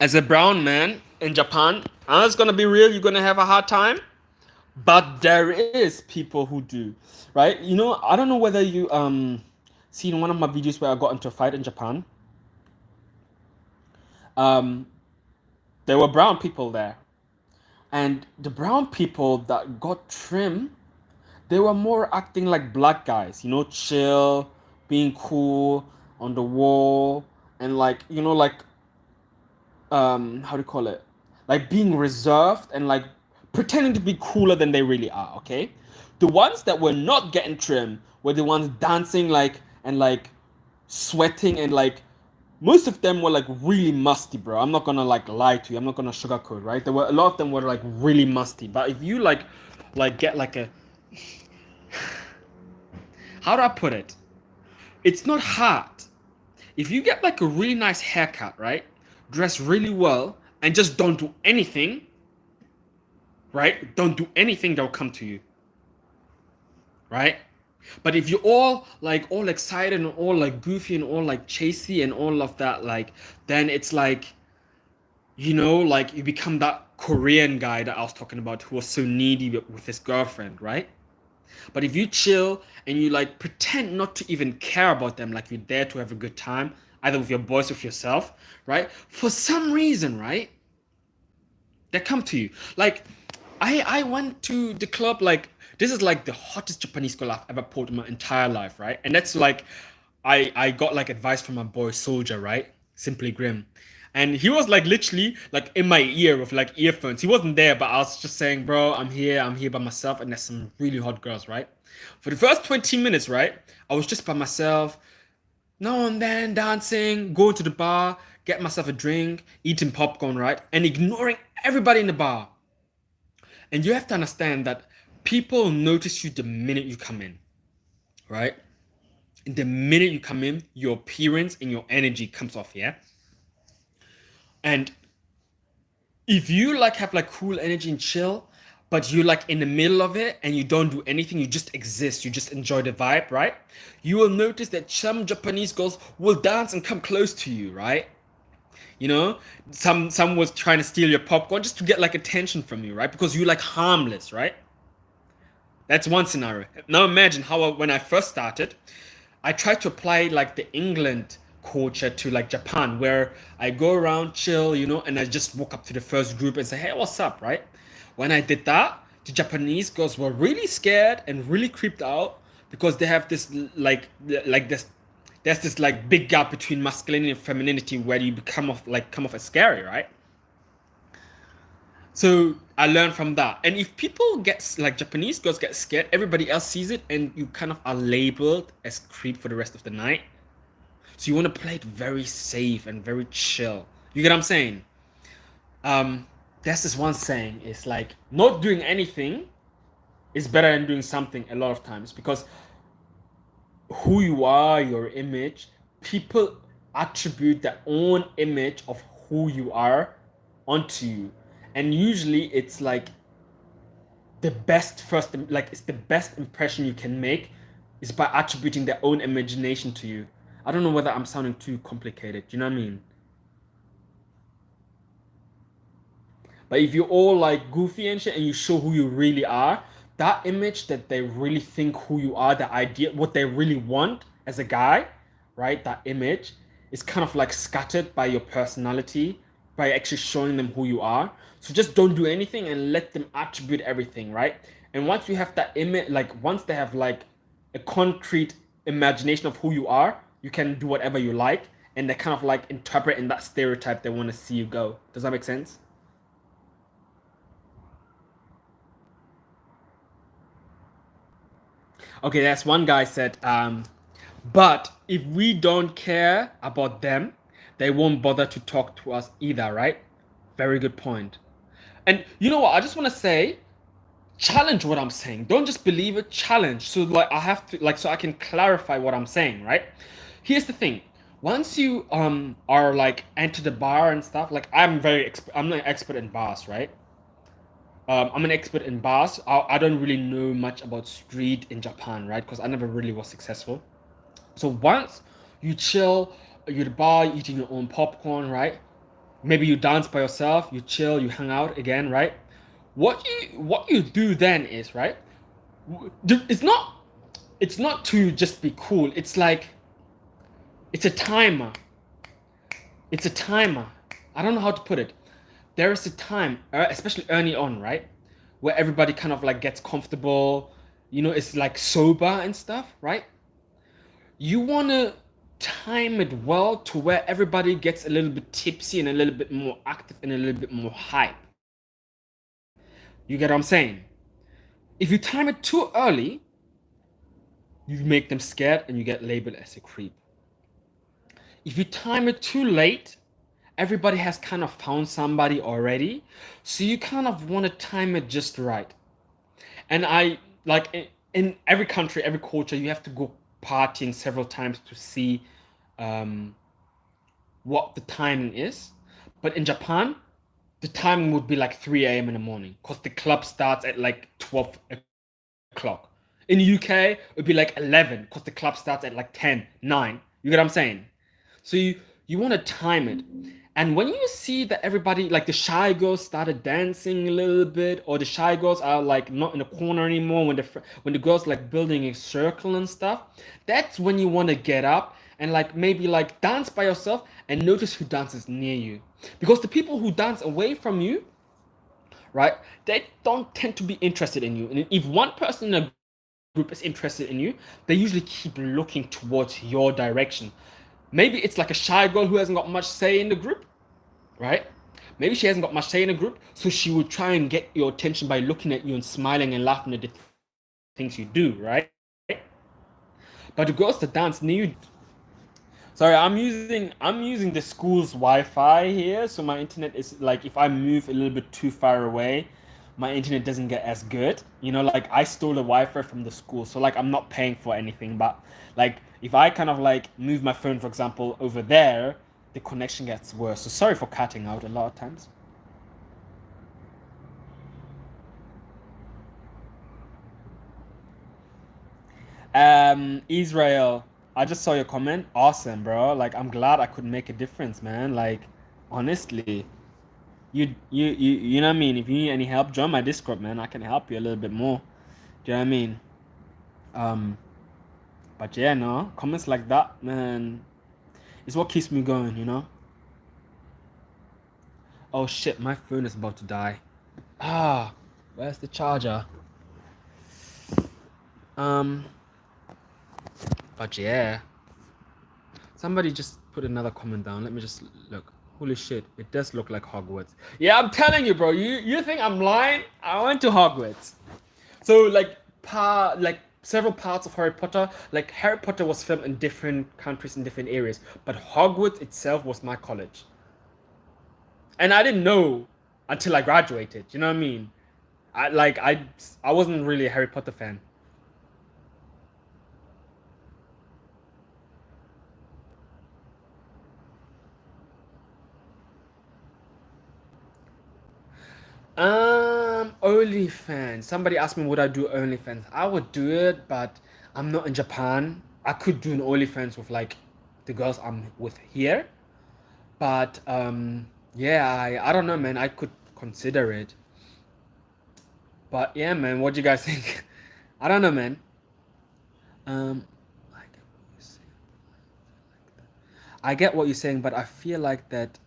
As a brown man in Japan, I'm just gonna be real, you're gonna have a hard time. But there is people who do, right? You know, I don't know whether you seen one of my videos where I got into a fight in Japan. Um, there were brown people there, and the brown people that got trim, they were more acting like black guys. You know, chill, being cool on the wall, and like you know, like how do you call it? Like being reserved and like pretending to be cooler than they really are, okay? The ones that were not getting trim were the ones dancing like and like sweating and like most of them were like really musty, bro. I'm not gonna like lie to you. I'm not gonna sugarcoat, right? There were a lot of them were like really musty. But if you like get like a how do I put it? It's not hard. If you get like a really nice haircut, right? Dress really well and just don't do anything, right? Don't do anything, they'll come to you, right? But if you're all excited and all like goofy and all like chasey and all of that, like then it's like, you know, like you become that Korean guy that I was talking about who was so needy with his girlfriend, right? But if you chill and you like pretend not to even care about them, like you're there to have a good time, either with your boys or with yourself, right? For some reason, right? They come to you. Like I went to the club like this is like the hottest Japanese girl I've ever pulled in my entire life, right? And that's like I got like advice from my boy Soldier, right? Simply Grim. And he was like literally like in my ear with like earphones. He wasn't there, but I was just saying, bro, I'm here by myself, and there's some really hot girls, right? For the first 20 minutes, right? I was just by myself, now and then dancing, going to the bar, get myself a drink, eating popcorn, right? And ignoring everybody in the bar. And you have to understand that people notice you the minute you come in, right? And the minute you come in, your appearance and your energy comes off, yeah? And if you like have like cool energy and chill, but you're like in the middle of it and you don't do anything, you just exist, you just enjoy the vibe, right? You will notice that some Japanese girls will dance and come close to you, right? You know, some was trying to steal your popcorn just to get like attention from you, right? Because you're like harmless, right? That's one scenario. Now imagine how when I first started, I tried to apply like the England culture to like Japan, where I go around chill, you know, and I just walk up to the first group and say, "Hey, what's up?" Right? When I did that, the Japanese girls were really scared and really creeped out because they have this like this there's this like big gap between masculinity and femininity where you become of like come off as scary, right? So I learned from that. And if people get like Japanese girls get scared, everybody else sees it, and you kind of are labeled as creep for the rest of the night. So you want to play it very safe and very chill. You get what I'm saying? There's this one saying, it's like not doing anything is better than doing something a lot of times, because who you are, your image, people attribute their own image of who you are onto you. And usually it's like the best first like it's the best impression you can make is by attributing their own imagination to you. I don't know whether I'm sounding too complicated, you know what I mean? But if you're all like goofy and shit and you show who you really are, that image that they really think who you are, the idea, what they really want as a guy, right? That image is kind of like scattered by your personality, by actually showing them who you are. So just don't do anything and let them attribute everything, right? And once you have that image, like once they have like a concrete imagination of who you are, you can do whatever you like, and they kind of like interpret in that stereotype they want to see you go. Does that make sense? Okay, that's one guy said, but if we don't care about them, they won't bother to talk to us either, right? Very good point. And you know what? I just want to say, challenge what I'm saying. Don't just believe it, challenge. So like I have to like so I can clarify what I'm saying, right? Here's the thing. Once you are like enter the bar and stuff, like I'm an expert in bars, right? I'm an expert in bars. I don't really know much about street in Japan, right? Because I never really was successful. So once you chill, you're at the bar eating your own popcorn, right? Maybe you dance by yourself, you chill, you hang out again, right? What you do then is, right? It's not to just be cool. It's like it's a timer. It's a timer. I don't know how to put it. There is a time, especially early on, right, where everybody kind of like gets comfortable. It's like sober and stuff, right? You wanna time it well to where everybody gets a little bit tipsy and a little bit more active and a little bit more hype. You get what I'm saying? If you time it too early, you make them scared and you get labeled as a creep. If you time it too late, everybody has kind of found somebody already. So you kind of want to time it just right. And I like in every country, every culture, you have to go partying several times to see um, what the timing is. But in Japan, the timing would be like 3 a.m. in the morning because the club starts at like 12 o'clock. In the UK, it would be like 11 because the club starts at like 10, 9. You get what I'm saying? So you want to time it. And when you see that everybody, like the shy girls started dancing a little bit, or the shy girls are like not in the corner anymore, when the girls like building a circle and stuff, that's when you want to get up and like maybe like dance by yourself and notice who dances near you. Because the people who dance away from you, right, they don't tend to be interested in you. And if one person in a group is interested in you, they usually keep looking towards your direction. Maybe it's like a shy girl who hasn't got much say in the group, right? Maybe she hasn't got much say in the group, so she would try and get your attention by looking at you and smiling and laughing at the things you do, right? But the girls that dance near you. Sorry, I'm using the school's Wi-Fi here, so my internet is like if I move a little bit too far away, my internet doesn't get as good. Like I stole the Wi-Fi from the school, so like I'm not paying for anything, but like if I kind of like move my phone, for example, over there, the connection gets worse. So sorry for cutting out a lot of times. Israel, I just saw your comment. Awesome, bro. Like I'm glad I could make a difference, man. Like honestly, you know what I mean? If you need any help, join my Discord, man. I can help you a little bit more. Do you know what I mean? Um, but yeah, no, comments like that, man, is what keeps me going. Oh shit, my phone is about to die. Ah, where's the charger? Um, but yeah, somebody just put another comment down. Let me just look. Holy shit, it does look like Hogwarts. Yeah, I'm telling you, bro. You think I'm lying? I went to Hogwarts. So like several parts of Harry Potter, like Harry Potter was filmed in different countries in different areas, but Hogwarts itself was my college. And I didn't know until I graduated. You know what I mean? I wasn't really a Harry Potter fan. OnlyFans. Somebody asked me would I do OnlyFans. I would do it, but I'm not in Japan. I could do an OnlyFans with like the girls I'm with here, but yeah, I don't know, man. I could consider it, but yeah, man. What do you guys think? I don't know, man. Um, like I get what you're saying, but I feel like that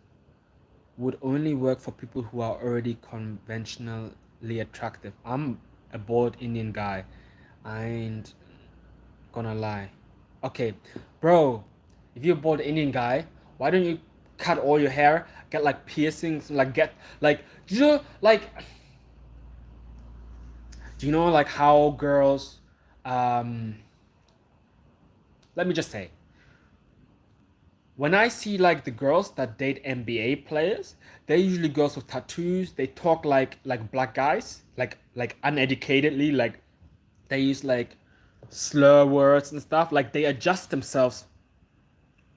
would only work for people who are already conventionally attractive. I'm a bald Indian guy. I ain't gonna lie. Okay, bro, if you're a bald Indian guy, why don't you cut all your hair, get like piercings, like get like do you know like do you know like how girls um let me just say when I see like the girls that date NBA players, they're usually girls with tattoos. They talk like black guys, like uneducatedly, like they use like slur words and stuff. Like they adjust themselves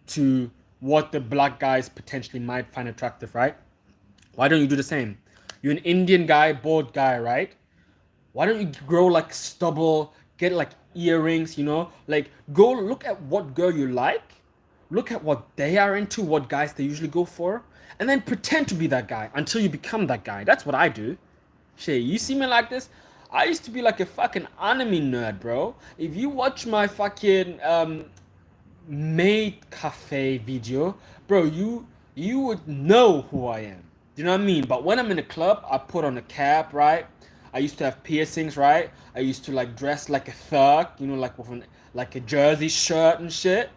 to what the black guys potentially might find attractive, right? Why don't you do the same? You're an Indian guy, bald guy, right? Why don't you grow like stubble, get like earrings, you know? Like go look at what girl you like, look at what they are into, what guys they usually go for, and then pretend to be that guy until you become that guy. That's what I do. Shit, you see me like this? I used to be like a fucking anime nerd, bro. If you watch my fucking maid cafe video, bro, you would know who I am. Do you know what I mean? But when I'm in a club, I put on a cap, right? I used to have piercings, right? I used to like dress like a thug, you know, like with like a jersey shirt and shit.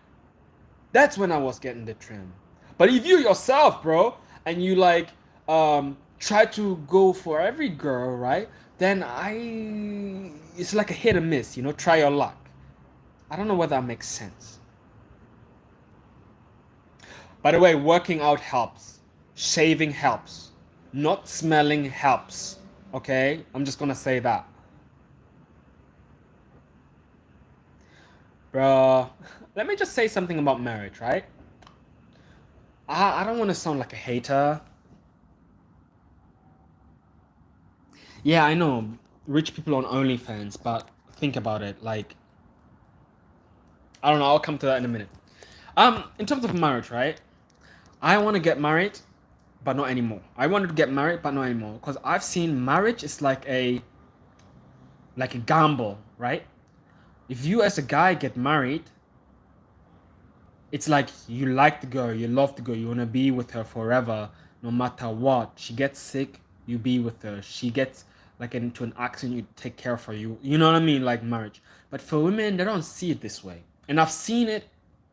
That's when I was getting the trim. But if you yourself, bro, and you like try to go for every girl, right? Then it's like a hit or miss, you know, try your luck. I don't know whether that makes sense. By the way, working out helps. Shaving helps. Not smelling helps. Okay? I'm just gonna say that. Bro, let me just say something about marriage, right? I don't want to sound like a hater. Yeah, I know. Rich people on OnlyFans, but think about it. Like, I don't know. I'll come to that in a minute. In terms of marriage, right? I want to get married, but not anymore. I wanted to get married, but not anymore. Because I've seen marriage is like a gamble, right? If you as a guy get married, it's like you like the girl, you love the girl, you want to be with her forever, no matter what. She gets sick, you be with her. She gets like into an accident, you take care of her. You know what I mean, like marriage. But for women, they don't see it this way, and I've seen it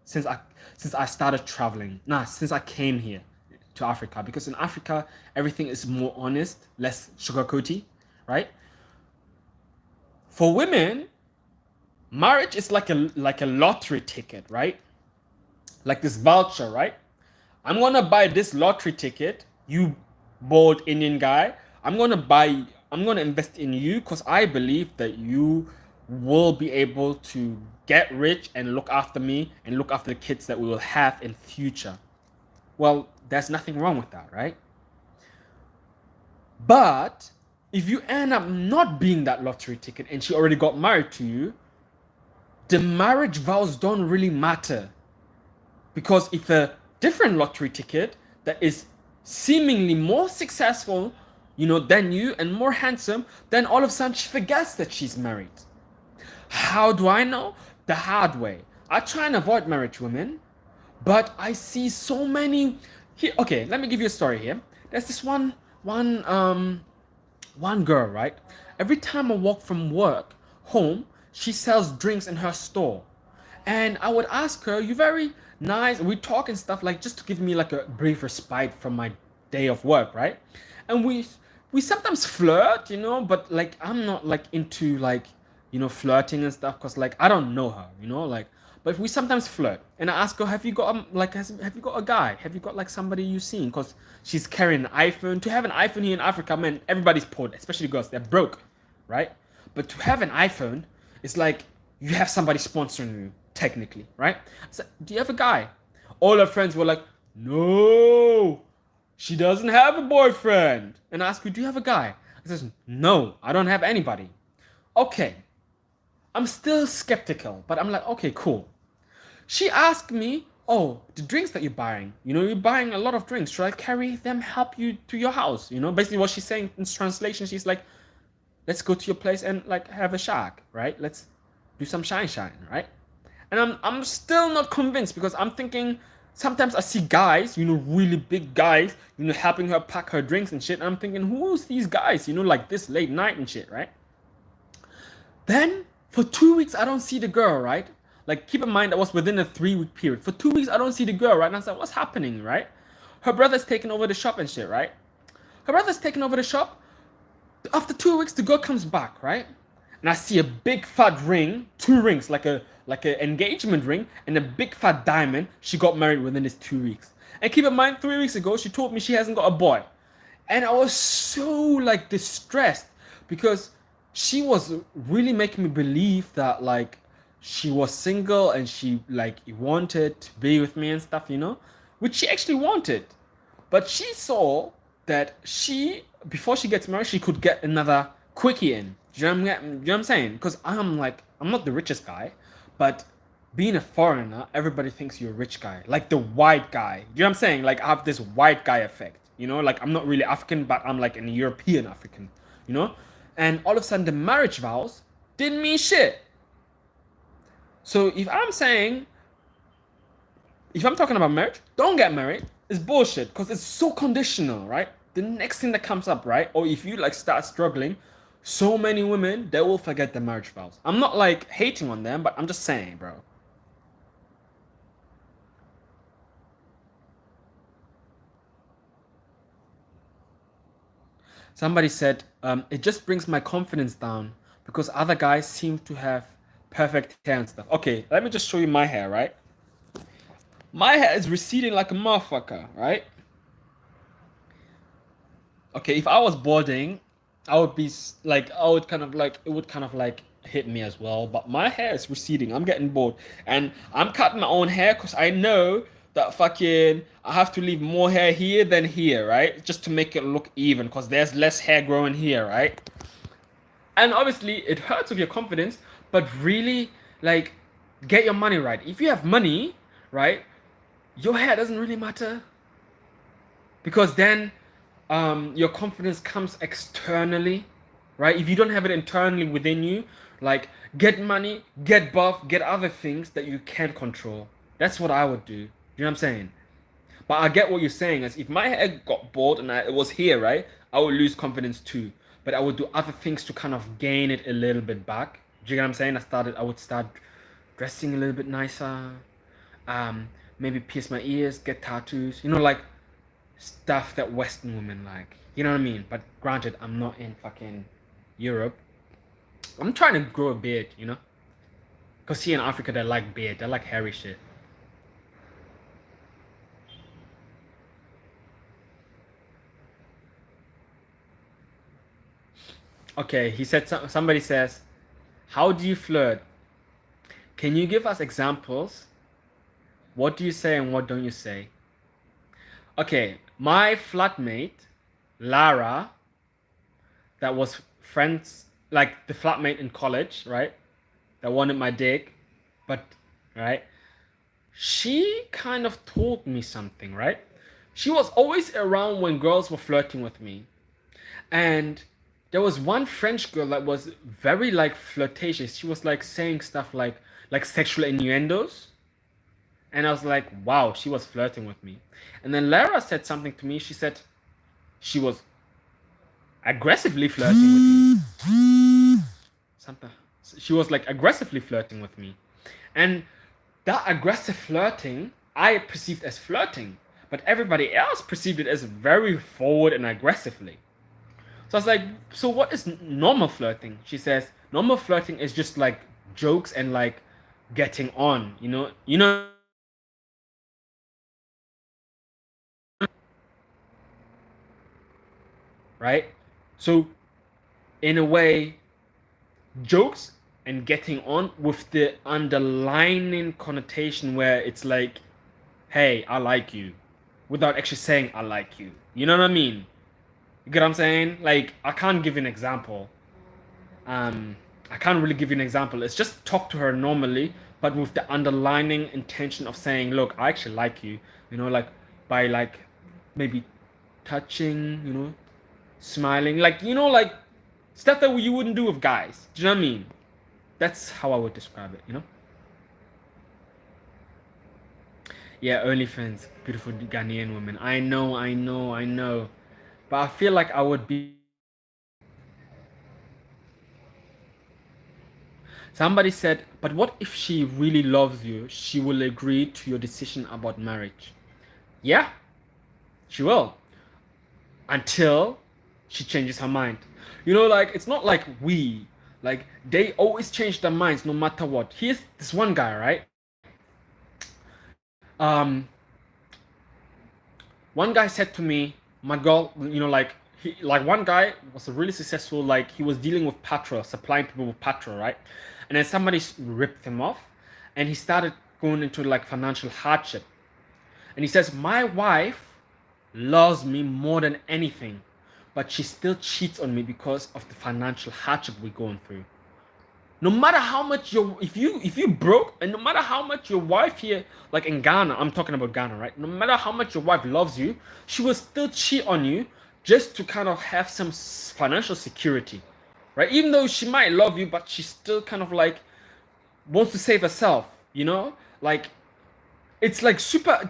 since I started traveling. Nah, since I came here to Africa, because in Africa everything is more honest, less sugarcoaty, right? For women, marriage is like a lottery ticket, right? Like this voucher, right? I'm gonna buy this lottery ticket, you bold Indian guy. I'm gonna invest in you because I believe that you will be able to get rich and look after me and look after the kids that we will have in future. Well, there's nothing wrong with that, right? But if you end up not being that lottery ticket and she already got married to you, the marriage vows don't really matter. Because if a different lottery ticket that is seemingly more successful, you know, than you and more handsome, then all of a sudden she forgets that she's married. How do I know? The hard way. I try and avoid marriage women, but I see so many. Here, okay, let me give you a story here. There's this one girl, right? Every time I walk from work home, she sells drinks in her store. And I would ask her, "You very nice." We talk and stuff like just to give me like a brief respite from my day of work, right? And we sometimes flirt, you know, but like I'm not like into like, you know, flirting and stuff because like I don't know her, you know, like but we sometimes flirt. And I ask her, "Have you got have you got a guy? Have you got like somebody you seen?" Because she's carrying an iPhone. To have an iPhone here in Africa, man, everybody's poor, especially girls. They're broke, right? But to have an iPhone, it's like you have somebody sponsoring you, technically, right? So, do you have a guy? All her friends were like, "No, she doesn't have a boyfriend." And I ask her, "Do you have a guy?" I says, "No, I don't have anybody." Okay, I'm still skeptical, but I'm like, okay, cool. She asked me, "Oh, the drinks that you're buying, you know, you're buying a lot of drinks. Should I carry them, help you to your house?" You know, basically what she's saying in translation, she's like, "Let's go to your place and like have a shag, right? Let's do some shine, right?" And I'm still not convinced because I'm thinking sometimes I see guys, really big guys, helping her pack her drinks and shit. And I'm thinking, who's these guys, like this late night and shit, right? Then for 2 weeks, I don't see the girl, right? Like, keep in mind, that was within a 3 week period. For 2 weeks, I don't see the girl, right? And I was like, what's happening, right? Her brother's taking over the shop and shit, right? Her brother's taking over the shop. After 2 weeks, the girl comes back, right? And I see a big fat ring, 2 rings, like a engagement ring, and a big fat diamond. She got married within this 2 weeks. And keep in mind, 3 weeks ago, she told me she hasn't got a boy. And I was so like distressed because she was really making me believe that like she was single and she like wanted to be with me and stuff, which she actually wanted. But she saw that she, before she gets married, she could get another quickie in. Do you know what I'm saying? Because I'm not the richest guy, but being a foreigner, everybody thinks you're a rich guy, like the white guy. Do you know what I'm saying? Like, I have this white guy effect. Like I'm not really African, but I'm like an European African. You know, and all of a sudden the marriage vows didn't mean shit. So if I'm talking about marriage, don't get married. It's bullshit because it's so conditional, right? The next thing that comes up, right? Or if you like start struggling, so many women, they will forget the marriage vows. I'm not like hating on them, but I'm just saying, bro. Somebody said, it just brings my confidence down because other guys seem to have perfect hair and stuff. Okay, let me just show you my hair, right? My hair is receding like a motherfucker, right? Okay, if I was balding, I would be like, it would kind of like hit me as well. But my hair is receding. I'm getting bald. And I'm cutting my own hair because I know that fucking I have to leave more hair here than here, right? Just to make it look even because there's less hair growing here, right? And obviously, it hurts with your confidence, but really, like, get your money right. If you have money, right, your hair doesn't really matter because then your confidence comes externally, right? If you don't have it internally within you, like get money, get buff, get other things that you can't control. That's what I would do. You know what I'm saying? But I get what you're saying. As if my hair got bald and it was here, right? I would lose confidence too. But I would do other things to kind of gain it a little bit back. Do you get what I'm saying? I would start dressing a little bit nicer. Maybe pierce my ears, get tattoos. Like stuff that Western women like. You know what I mean? But granted, I'm not in fucking Europe. I'm trying to grow a beard, Because here in Africa, they like beard. They like hairy shit. Okay, he said, somebody says, how do you flirt? Can you give us examples? What do you say and what don't you say? Okay, my flatmate, Lara, that was friends, like the flatmate in college, right? That wanted my dick, but, right? She kind of told me something, right? She was always around when girls were flirting with me. And there was one French girl that was very like flirtatious. She was like saying stuff like sexual innuendos. And I was like, wow, she was flirting with me. And then Lara said something to me. She said she was aggressively flirting with me. Something. She was like aggressively flirting with me. And that aggressive flirting, I perceived as flirting. But everybody else perceived it as very forward and aggressively. So I was like, so what is normal flirting? She says, normal flirting is just like jokes and like getting on, right? So in a way, jokes and getting on with the underlining connotation where it's like, hey, I like you, without actually saying I like you. You know what I mean? You get what I'm saying? Like, I can't give you an example. I can't really give you an example. It's just talk to her normally, but with the underlining intention of saying, look, I actually like you. Like by like maybe touching, smiling, like like stuff that you wouldn't do with guys. Do you know what I mean? That's how I would describe it. Yeah, OnlyFans, beautiful Ghanaian women. I know. But I feel like I would be. Somebody said, but what if she really loves you? She will agree to your decision about marriage. Yeah, she will. Until she changes her mind. You know, like, it's not like like, they always change their minds no matter what. Here's this one guy, right? Um, one guy said to me, my girl, you know, like, one guy was a really successful, like, he was dealing with petrol, supplying people with petrol, right? And then somebody ripped him off, and he started going into like financial hardship. And he says, my wife loves me more than anything, but she still cheats on me because of the financial hardship we're going through. No matter how much if you broke, and no matter how much your wife here, like in Ghana, I'm talking about Ghana, right? No matter how much your wife loves you, she will still cheat on you just to kind of have some financial security, right? Even though she might love you, but she still kind of like wants to save herself, you know? Like, it's like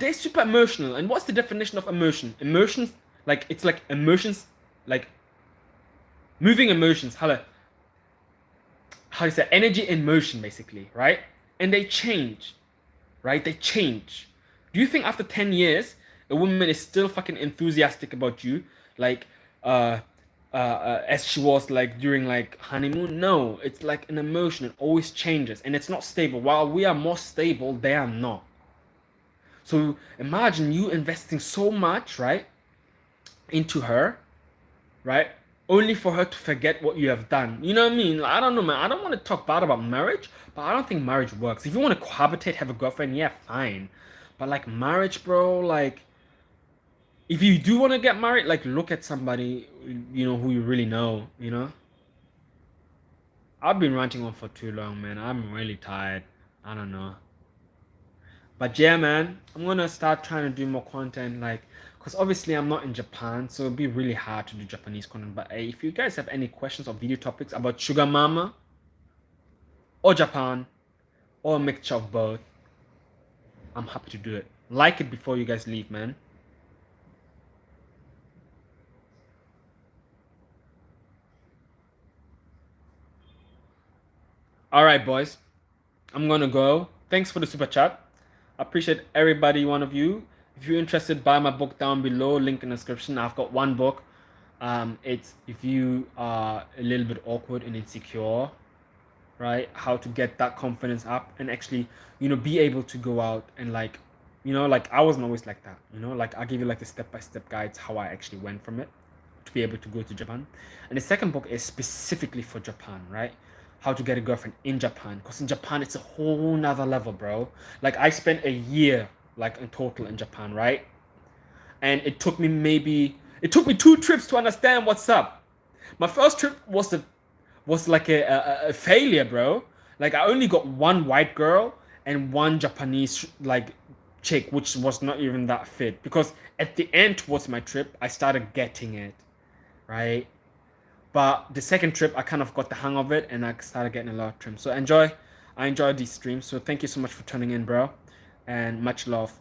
they're super emotional. And what's the definition of emotion? Emotions, like, it's like emotions, like moving emotions. How do you say, energy in motion, basically, right? And they change, right? They change. Do you think after 10 years a woman is still fucking enthusiastic about you, like, uh as she was like during like honeymoon? No, it's like an emotion. It always changes, and it's not stable. While we are more stable, they are not. So imagine you investing so much, right, into her, right? Only for her to forget what you have done. You know what I mean? Like, I don't know, man. I don't want to talk bad about marriage, but I don't think marriage works. If you want to cohabitate, have a girlfriend, yeah, fine. But like marriage, bro, like, if you do want to get married, like, look at somebody, who you really know, you know? I've been ranting on for too long, man. I'm really tired. I don't know. But yeah, man, I'm gonna start trying to do more content, like, because obviously I'm not in Japan, so it'll be really hard to do Japanese content. But hey, if you guys have any questions or video topics about sugar mama or Japan or a mixture of both, I'm happy to do it. Like it before you guys leave, man. All right, boys, I'm gonna go. Thanks for the super chat. I appreciate everybody, one of you. If you're interested, buy my book down below, link in the description. I've got one book. It's if you are a little bit awkward and insecure, right? How to get that confidence up and actually, be able to go out and, like, like, I wasn't always like that, like, I'll give you like the step-by-step guides how I actually went from it to be able to go to Japan. And the second book is specifically for Japan, right? How to get a girlfriend in Japan, because in Japan it's a whole nother level, bro. Like, I spent a year, like, in total in Japan, right? And it took me 2 trips to understand what's up. My first trip was like a failure, bro. Like, I only got one white girl and one Japanese, like, chick, which was not even that fit. Because at the end towards my trip, I started getting it, right? But the second trip, I kind of got the hang of it, and I started getting a lot of trims. So I enjoyed these streams. So thank you so much for tuning in, bro, and much love.